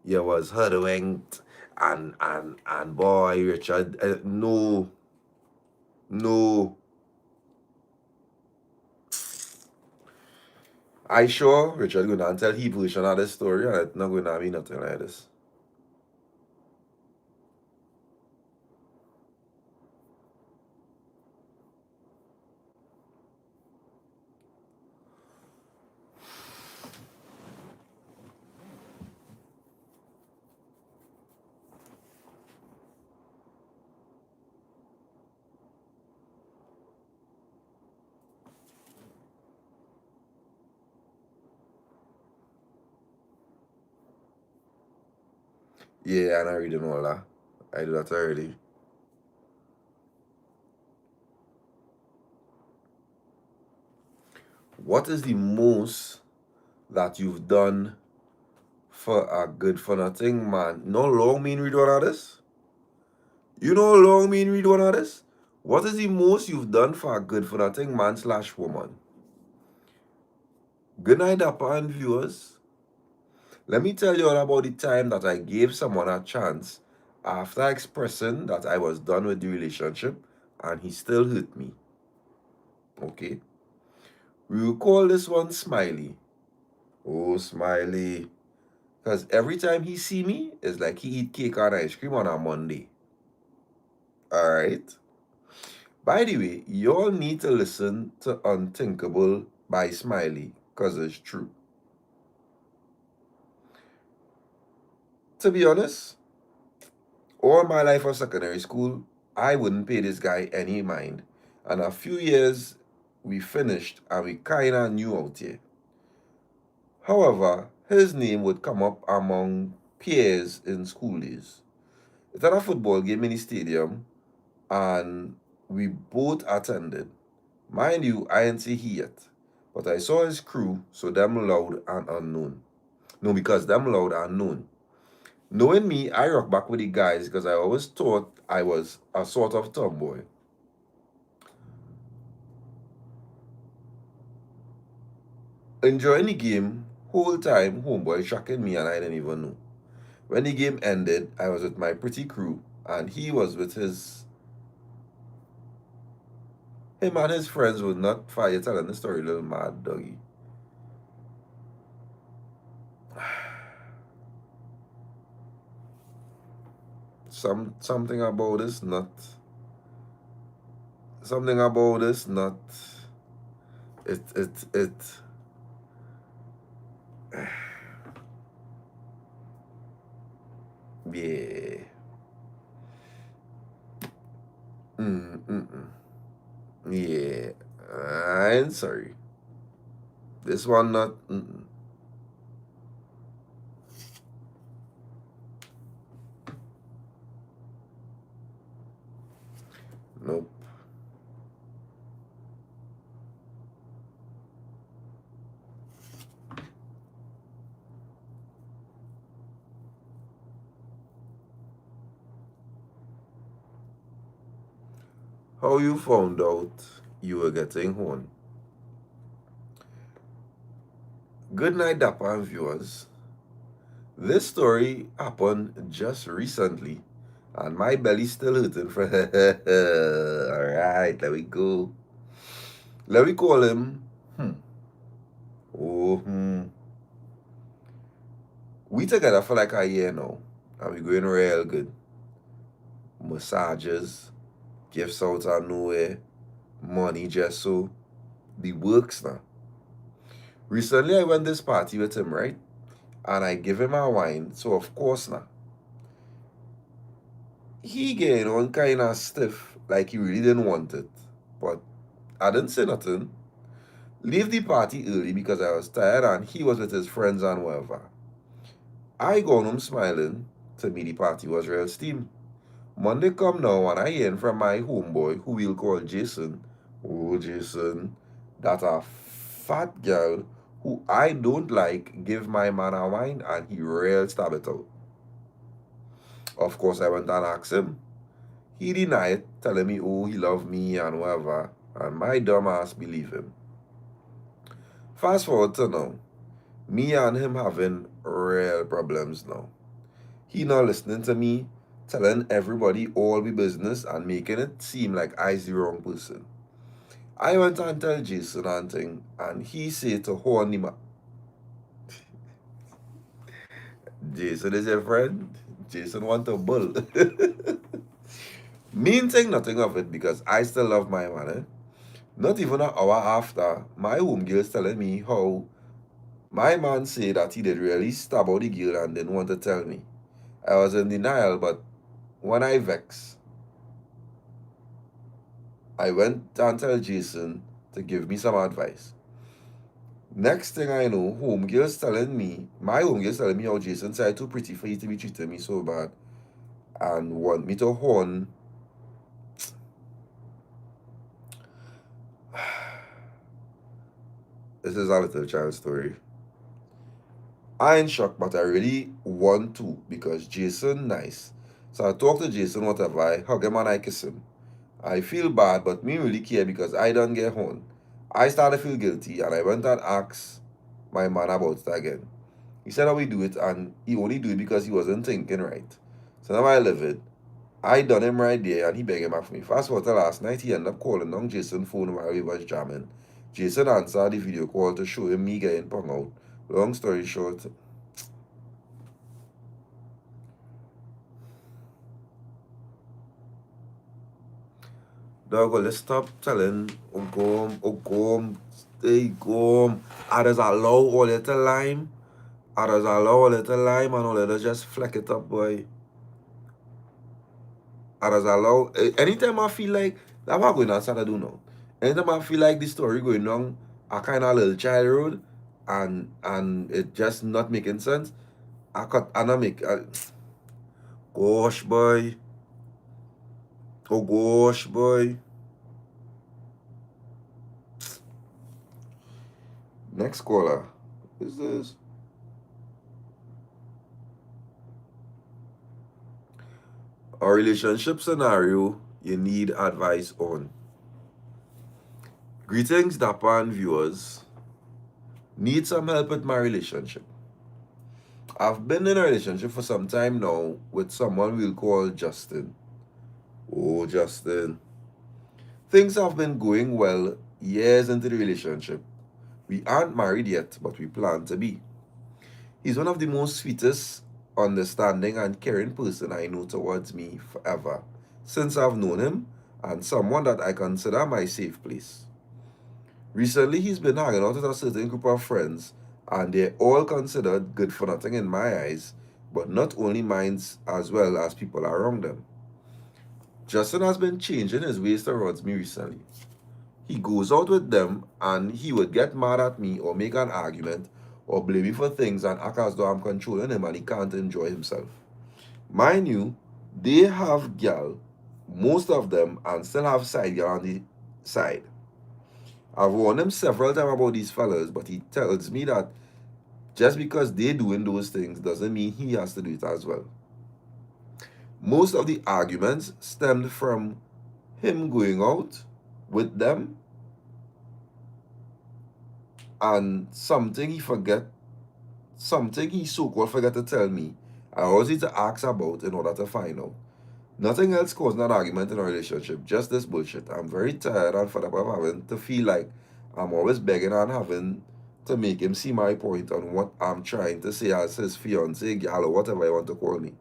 you was hoodwinked and boy, Richard, no. I sure Richard gonna tell his version of this story and it's not gonna be nothing like this. Yeah, and I reading all that. I do that already. What is the most that you've done for a good for nothing man? You know how long me read one of this? You know how long me read one of this? What is the most you've done for a good for nothing man / woman? Good night, Dappa and viewers. Let me tell you all about the time that I gave someone a chance after expressing that I was done with the relationship and he still hurt me. Okay? We will call this one Smiley. Oh, Smiley. Because every time he see me, it's like he eat cake and ice cream on a Monday. Alright? By the way, you all need to listen to Unthinkable by Smiley, because it's true. To be honest, all my life of secondary school, I wouldn't pay this guy any mind. And a few years, we finished and we kinda knew out here. However, his name would come up among peers in school days. It's at a football game in the stadium, and we both attended. Mind you, I didn't see he yet, but I saw his crew, so them loud and unknown. No, because them loud and unknown. Knowing me, I rock back with the guys because I always thought I was a sort of tomboy. Enjoying the game, whole time, homeboy tracking me and I didn't even know. When the game ended, I was with my pretty crew, and he was with him and his friends would not fire telling the story, little mad doggy. Something about this not it yeah. Mm. Yeah, I'm sorry. This one not. Nope. How you found out you were getting horn? Good night, Dappa and viewers. This story happened just recently, and my belly's still hurting for. Alright, let we go. Let me call him. Oh, We together for like a year now, and we going real good. Massages, gifts out of nowhere, money just so. The works now. Recently, I went this party with him, right? And I give him a wine, so of course now. He getting on kind of stiff, like he really didn't want it. But I didn't say nothing. Leave the party early because I was tired and he was with his friends and whatever. I gone home smiling. To me, the party was real steam. Monday come now and I hear from my homeboy, who we'll call Jason. Oh, Jason, that a fat girl who I don't like give my man a wine and he real stab it out. Of course, I went and asked him. He denied, telling me, oh, he loved me and whatever, and my dumb ass believe him. Fast forward to now, me and him having real problems now. He not listening to me, telling everybody all the business and making it seem like I's the wrong person. I went and tell Jason and thing, and he said to horn him up. Jason is your friend. Jason want a bull. Me ain't think nothing of it because I still love my man. Not even an hour after, my homegirl's telling me how my man said that he did really stab out the girl and didn't want to tell me. I was in denial, but when I vex, I went and tell Jason to give me some advice. Next thing I know, my homegirl's telling me how Jason said too pretty for you to be treating me so bad and want me to horn. This is a little child story. I ain't shocked, but I really want to because Jason nice. So I talk to Jason, whatever, I hug him and I kiss him. I feel bad, but me really care because I don't get home. I started to feel guilty and I went and asked my man about it again. He said how we do it and he only do it because he wasn't thinking right. So now I live it. I done him right there and he begging back for me. Fast forward to last night, he ended up calling down Jason's phone while we was jamming. Jason answered the video call to show him me getting pung out. Long story short, dog, let's stop telling stay go. Others allow all little lime. Others allow a little lime and all others just fleck it up, boy. Others allow anytime I feel like that's what I'm going to do now. Anytime I feel like the story going on a kind of little child road and it just not making sense, I cut and I make gosh boy. Oh gosh boy. Next caller. What is this? A relationship scenario you need advice on. Greetings, Dapan viewers. Need some help with my relationship. I've been in a relationship for some time now with someone we'll call Justin. Oh, Justin. Things have been going well years into the relationship. We aren't married yet, but we plan to be. He's one of the most sweetest, understanding, and caring person I know towards me forever, since I've known him, and someone that I consider my safe place. Recently, he's been hanging out with a certain group of friends, and they're all considered good for nothing in my eyes, but not only mine as well as people around them. Justin has been changing his ways towards me recently. He goes out with them and he would get mad at me or make an argument or blame me for things and act as though I'm controlling him and he can't enjoy himself. Mind you, they have gal, most of them, and still have side gal on the side. I've warned him several times about these fellas, but he tells me that just because they doing those things doesn't mean he has to do it as well. Most of the arguments stemmed from him going out with them and something he so-called forget to tell me. I always need to ask about in order to find out. Nothing else causing an argument in a relationship, just this bullshit. I'm very tired and fed up of having to feel like I'm always begging and having to make him see my point on what I'm trying to say as his fiance, gal, or whatever you want to call me.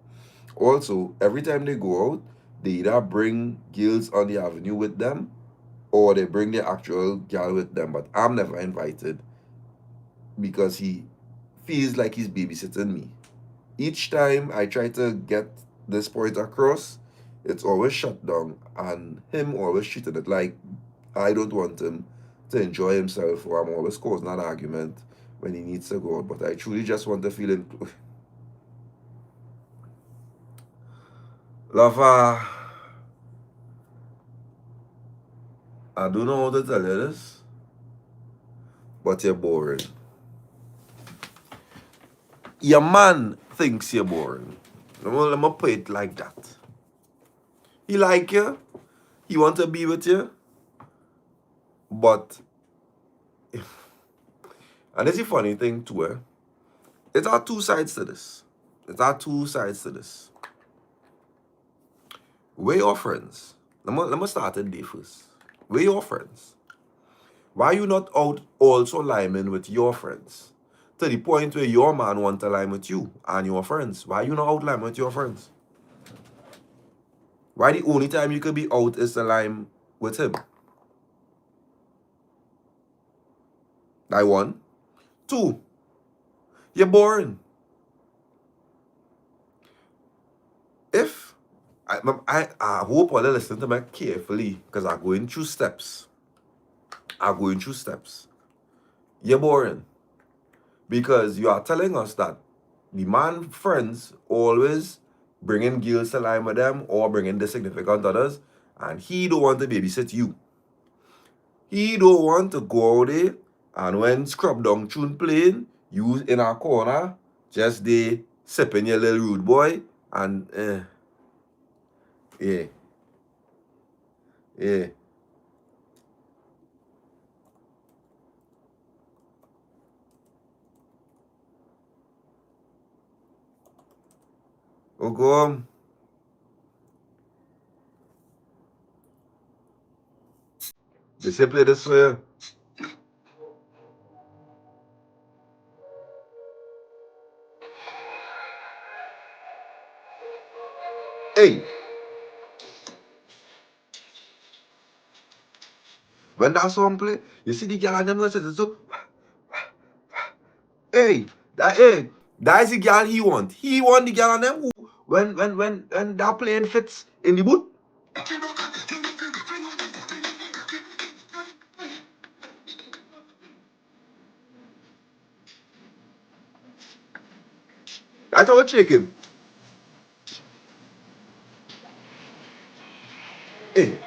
Also, every time they go out, they either bring girls on the avenue with them or they bring the actual gal with them, but I'm never invited because he feels like he's babysitting me. Each time I try to get this point across, it's always shut down and him always treating it like I don't want him to enjoy himself or I'm always causing an argument when he needs to go out. But I truly just want to feel included. Lover, I don't know how to tell you this, but you're boring. Your man thinks you're boring. Let me put it like that. He like you, he want to be with you, but and it's a funny thing too, eh? It are two sides to this. It are two sides to this. Where your friends? Let me start it there first. Where your friends? Why you not out also liming with your friends? To the point where your man want to lime with you and your friends. Why you not out liming with your friends? Why the only time you could be out is to lime with him? That one. Two, you're boring. If I hope all you listen to me carefully because I'm going through steps. You're boring. Because you are telling us that the man friends always bringing girls to line with them or bringing the significant others, and he don't want to babysit you. He don't want to go out there and when scrub down tune playing, you in a corner, just there sipping your little rude boy and yeah. Yeah. Oh go on. They say play this for you. Hey, when that song play, you see the girl and them listen so. Hey, that is the girl he want. He want the girl and them who when that playing fits in the boot. That's how it shake him. Hey,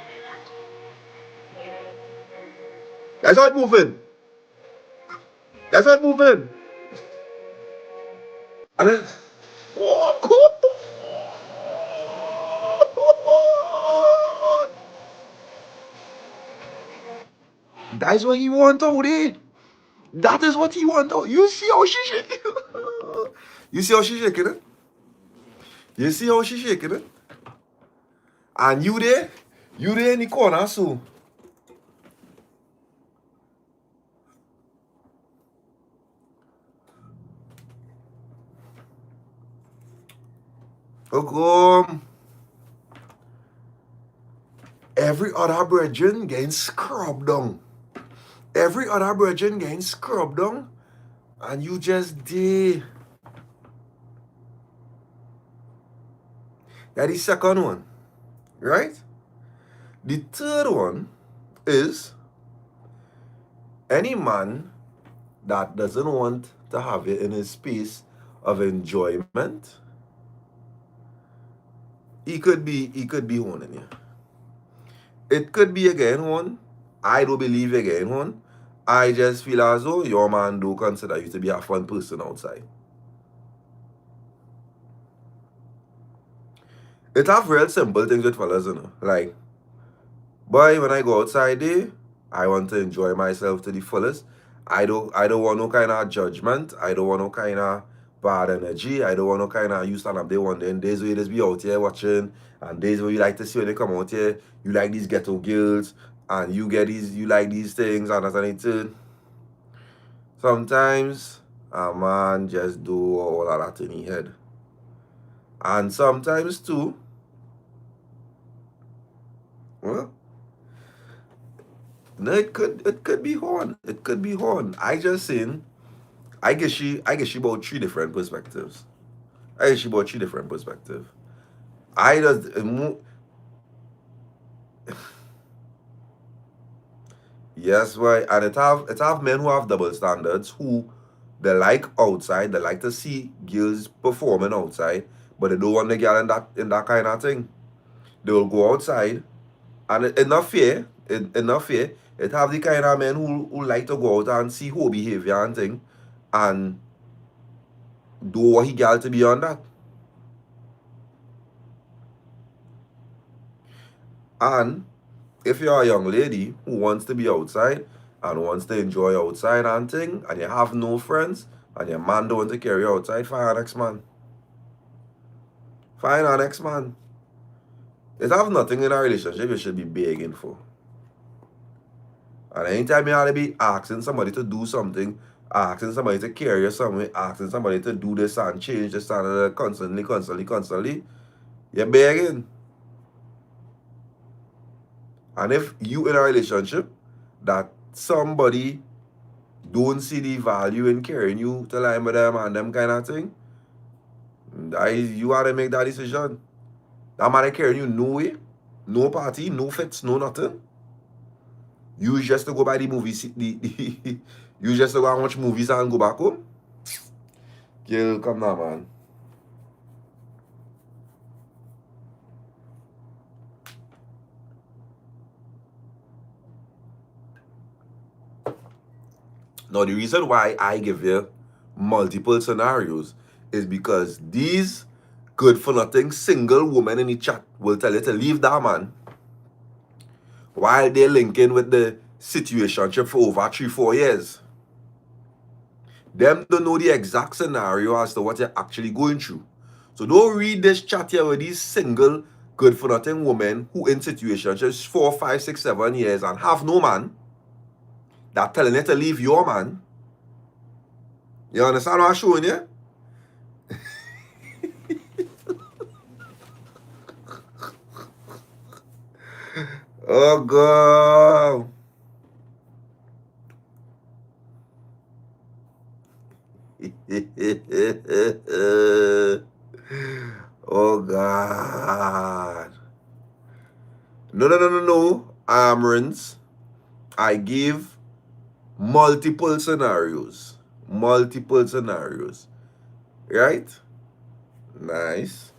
that's how it moving. That's how it moving. And then that's what he want out there. That is what he want out. You see how she shaking? You see how she shaking it? You see how she shaking it? And you there in the corner, so. Every other brethren getting scrubbed down. Every other brethren getting scrubbed down. And you just did. That is the second one. Right? The third one is any man that doesn't want to have it in his space of enjoyment, he could be owning you. It could be again one. I don't believe again one. I just feel as though your man do consider you to be a fun person outside. It have real simple things with fellas, you know. Like, boy, when I go outside there, I want to enjoy myself to the fullest. I don't want no kind of judgment. I don't want no kind of bad energy. I don't want no kind of you stand up there one day and days where you just be out here watching, and days where you like to see when they come out here, you like these ghetto girls and you like these things and that's anything. Sometimes a man just do all of that in his head. And sometimes too, well, no, it could be horn. It could be horn. I just saying, I guess she about three different perspectives. I guess she about three different perspectives. I just yes, why? And it have men who have double standards who they like outside, they like to see girls performing outside, but they don't want the girl in that kind of thing. They will go outside and it not fair. It not fair. It have the kind of men who like to go out and see whole behavior and thing and do what he got to be on that. And if you're a young lady who wants to be outside and wants to enjoy outside and thing, and you have no friends, and your man don't want to carry you outside, find an next man. Find an next man. It have nothing in a relationship you should be begging for. And anytime you have to be asking somebody to do something, asking somebody to carry you somewhere, asking somebody to do this and change this and constantly, you're begging. And if you in a relationship that somebody don't see the value in carrying you to line with them and them kind of thing, you have to make that decision. That man carrying you no way, no party, no fits, no nothing. You just to go by the movies, you just to go and watch movies and go back home. Girl, come now, man. Now, the reason why I give you multiple scenarios is because these good for nothing single women in the chat will tell you to leave that man while they're linking with the situationship for over 3-4 years. Them don't know the exact scenario as to what you're actually going through. So don't read this chat here with these single good for nothing women who in situationships 4, 5, 6, 7 years and have no man that telling you to leave your man. You understand what I'm showing you? Oh, God. Oh, God. No, no, no, no, no. Amrins, I give multiple scenarios. Multiple scenarios. Right? Nice.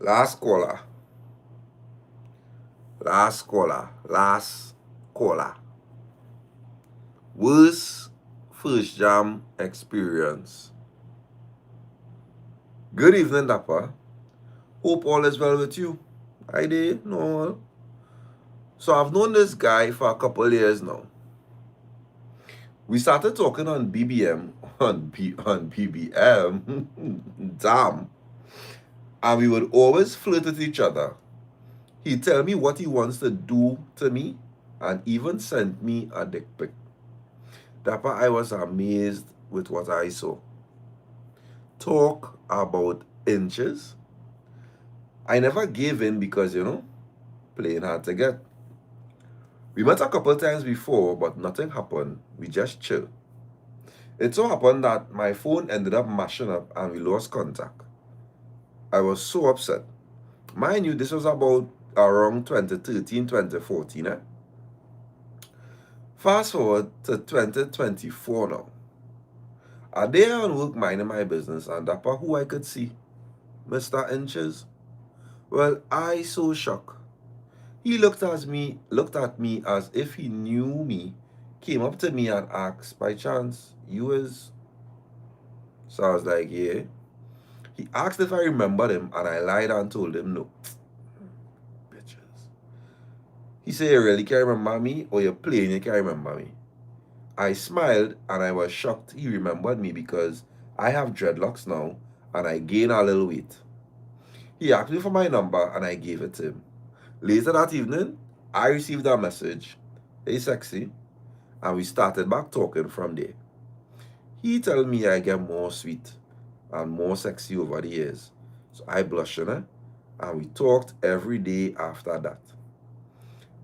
Last caller. Last caller. Last caller. Worst first jam experience. Good evening, Dappa. Hope all is well with you. I did. No. So I've known this guy for a couple of years now. We started talking on BBM, on BBM, damn, and we would always flirt with each other. He'd tell me what he wants to do to me and even sent me a dick pic. Dapper, I was amazed with what I saw. Talk about inches. I never gave in because, playing hard to get. We met a couple times before, but nothing happened. We just chill. It so happened that my phone ended up mashing up and we lost contact. I was so upset. Mind you, this was about around 2013, 2014. Fast forward to 2024 now. A day on work minding my business and Dapper who I could see, Mr. Inches. Well, I so shocked. He looked at me as if he knew me, came up to me and asked, by chance, you is? So I was like, yeah. He asked if I remembered him and I lied and told him no. Bitches. He said, you really can't remember me or you're playing, you can't remember me. I smiled and I was shocked he remembered me because I have dreadlocks now and I gained a little weight. He asked me for my number and I gave it to him. Later that evening, I received a message, hey sexy, and we started back talking from there. He told me I get more sweet and more sexy over the years. So I blushed, and we talked every day after that.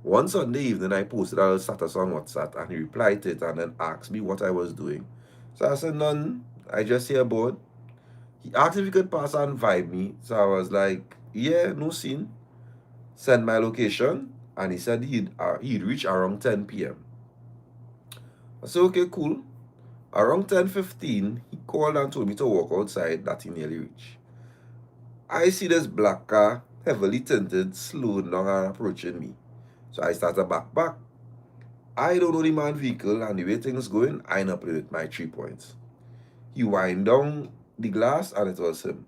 One Sunday evening, I posted a little status on WhatsApp and he replied to it and then asked me what I was doing. So I said, none, I just here bored. He asked if he could pass and vibe me. So I was like, yeah, no scene. Send my location and he said he'd reach around 10 p.m. I said, okay, cool. Around 10:15, he called and told me to walk outside that he nearly reached. I see this black car, heavily tinted, slowing down and approaching me. So I started back. I don't know the man's vehicle and the way things going, I not play with my 3 points. He wind down the glass and it was him.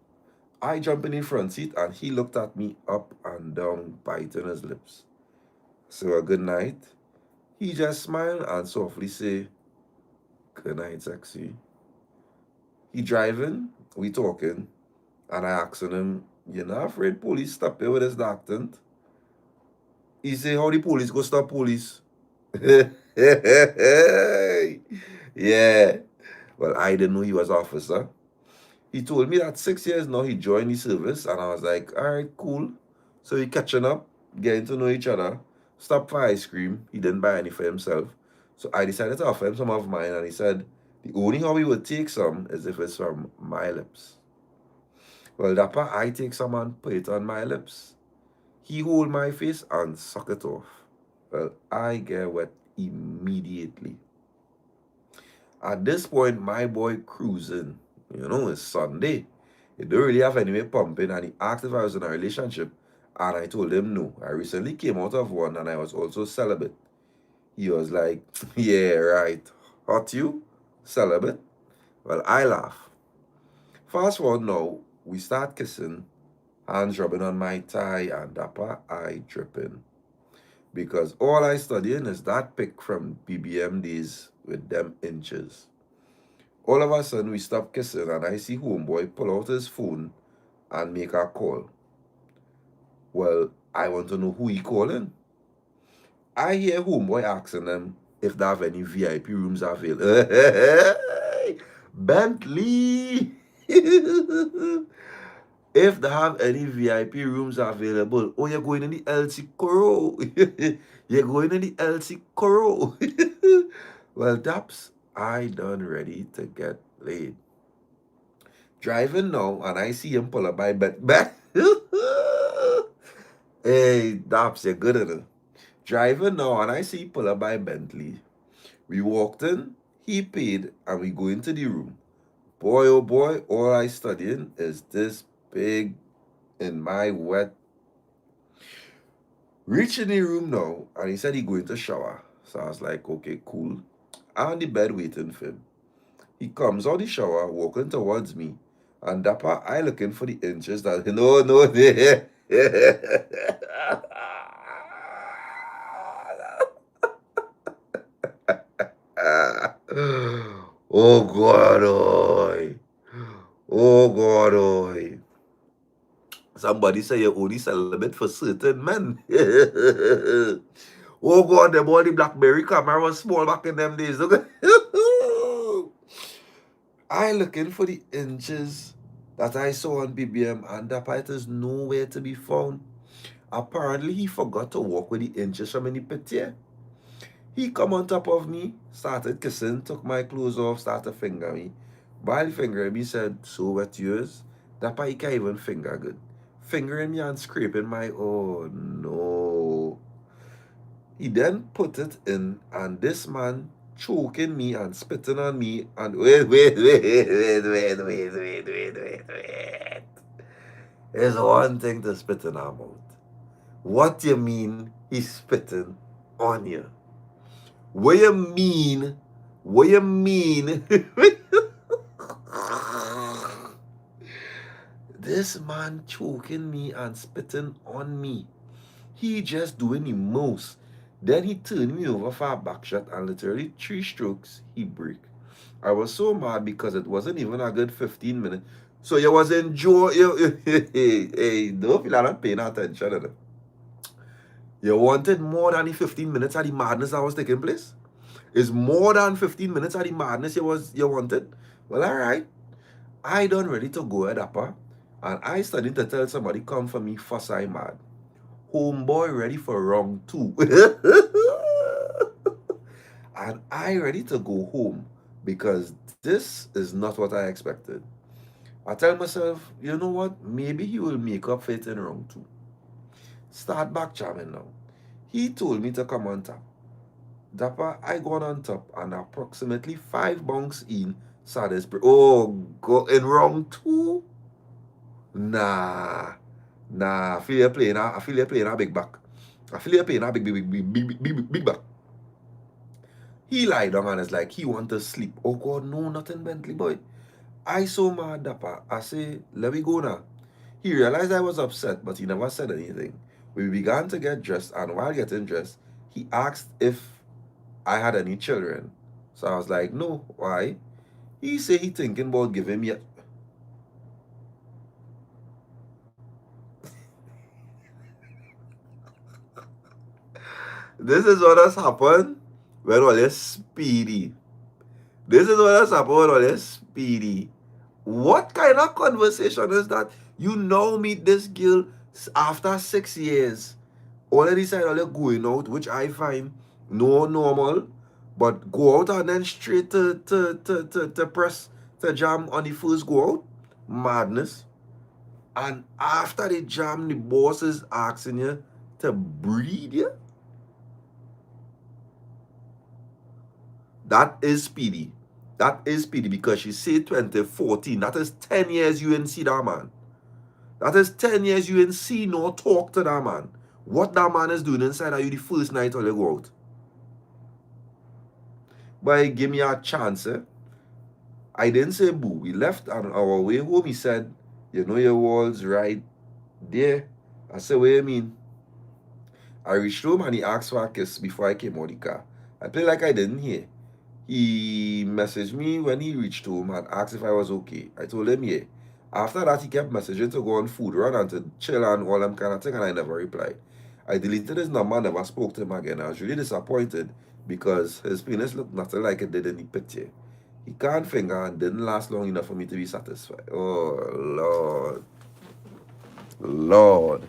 I jump in the front seat and he looked at me up and down, biting his lips. So a good night. He just smiled and softly say, good night, sexy. He driving, we talking, and I asking him, you not afraid police stop you with his accent? He say, how the police go stop police? Yeah. Well, I didn't know he was officer. He told me that 6 years now he joined the service, and I was like, all right, cool. So we catching up, getting to know each other. Stopped for ice cream. He didn't buy any for himself. So I decided to offer him some of mine, and he said, the only how he would take some is if it's from my lips. Well, Dapper, I take some and put it on my lips. He hold my face and suck it off. Well, I get wet immediately. At this point, my boy cruising. It's Sunday. He don't really have any way pumping, and he asked if I was in a relationship, and I told him no. I recently came out of one, and I was also celibate. He was like, yeah, right. Hot you? Celibate? Well, I laugh. Fast forward now, we start kissing, hands rubbing on my thigh, and Dapper eye dripping. Because all I studying is that pic from BBM days with them inches. All of a sudden, we stop kissing, and I see homeboy pull out his phone and make a call. Well, I want to know who he calling. I hear homeboy asking them if they have any VIP rooms available. Bentley! If they have any VIP rooms available, oh, you're going in the LC Coro. You're going in the LC Coro. Well, Daps, I done ready to get laid. Driving now, and I see him pull up my back. Hey, Daps, you're good at it. Driving now, and I see he pull up my Bentley. We walked in, he paid, and we go into the room. Boy, oh boy, all I studying is this big in my wet. Reach in the room now, and he said he going to shower. So I was like, okay, cool. I'm on the bed waiting for him. He comes out the shower, walking towards me. And Dapper, I looking for the inches that no, there. Oh God, oi. Oh God, oi. Somebody say you're only celibate for certain men. Oh God, them all the BlackBerry camera was small back in them days. Look. I looking for the inches that I saw on BBM, and that part is nowhere to be found. Apparently, he forgot to walk with the inches from in the pitié. He come on top of me, started kissing, took my clothes off, started finger me. While fingering me, said, so wet yours? That part he can't even finger good. Fingering me and scraping my, oh no. He then put it in, and this man choking me and spitting on me, and wait. It's one thing to spit in our mouth. What you mean he's spitting on you? What you mean? What you mean? This man choking me and spitting on me. He just doing the most. Then he turned me over for a back shot, and literally 3 strokes, he break. I was so mad because it wasn't even a good 15 minutes. So you was enjoying, hey, don't feel like I'm paying attention to them. You wanted more than the 15 minutes of the madness that was taking place? It's more than 15 minutes of the madness you wanted? Well, all right. I done ready to go at Appa, and I started to tell somebody come for me fuss I mad. Homeboy ready for round 2. And I ready to go home because this is not what I expected. I tell myself, you know what? Maybe he will make up for it in round 2. Start back jamming now. He told me to come on top. Dapper, I got on top and approximately 5 bunks in Salisbury. Oh, go in round 2? Nah. I feel you're playing a big back. I feel you're playing a big back. He lied down and it's like he want to sleep. Oh God, no, nothing Bentley boy. I so mad, Dapper. I say, let me go now. He realized I was upset, but he never said anything. We began to get dressed, and while getting dressed, he asked if I had any children. So I was like, no, why? He say he thinking about giving me a... This is what has happened when all is speedy. This is what has happened when all is speedy. What kind of conversation is that? You now meet this girl after 6 years. Already said all you're going out, which I find no normal. But go out and then straight to press to jam on the first go out. Madness. And after the jam, the boss is asking you to breathe you. That is speedy. That is speedy because she said 2014. That is 10 years you didn't see that man. That is 10 years you didn't see nor talk to that man. What that man is doing inside of you the first night when you go out. But give me a chance, eh? I didn't say boo. We left on our way home. He said, you know your walls right there. I said, what do you mean? I reached home and he asked for a kiss before I came out of the car. I played like I didn't hear. He messaged me when he reached home and asked if I was okay. I told him yeah. After that, he kept messaging to go on food run and to chill and all them kind of thing, and I never replied. I deleted his number, never spoke to him again. I was really disappointed because his penis looked nothing like it did in the picture. He can't finger and didn't last long enough for me to be satisfied. Oh, Lord. Lord.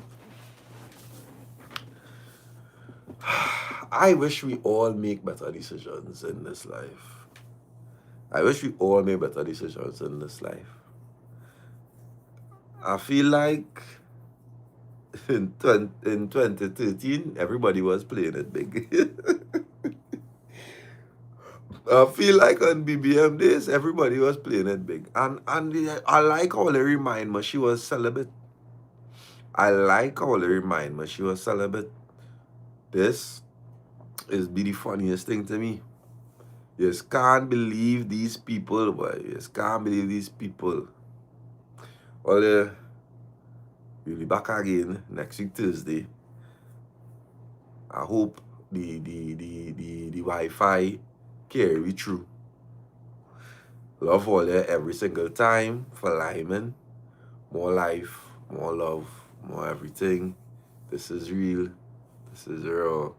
I wish we all make better decisions in this life. I wish we all make better decisions in this life. I feel like in 2013, everybody was playing it big. I feel like on BBM days, everybody was playing it big. And I like how they remind me she was celibate. I like how they remind me she was celibate. This is be the funniest thing to me. You just can't believe these people, boy. You just can't believe these people. Well, we'll be back again next week Thursday. I hope the Wi-Fi carry we through. Love all there every single time for Lyman. More life, more love, more everything. This is real. This is raw.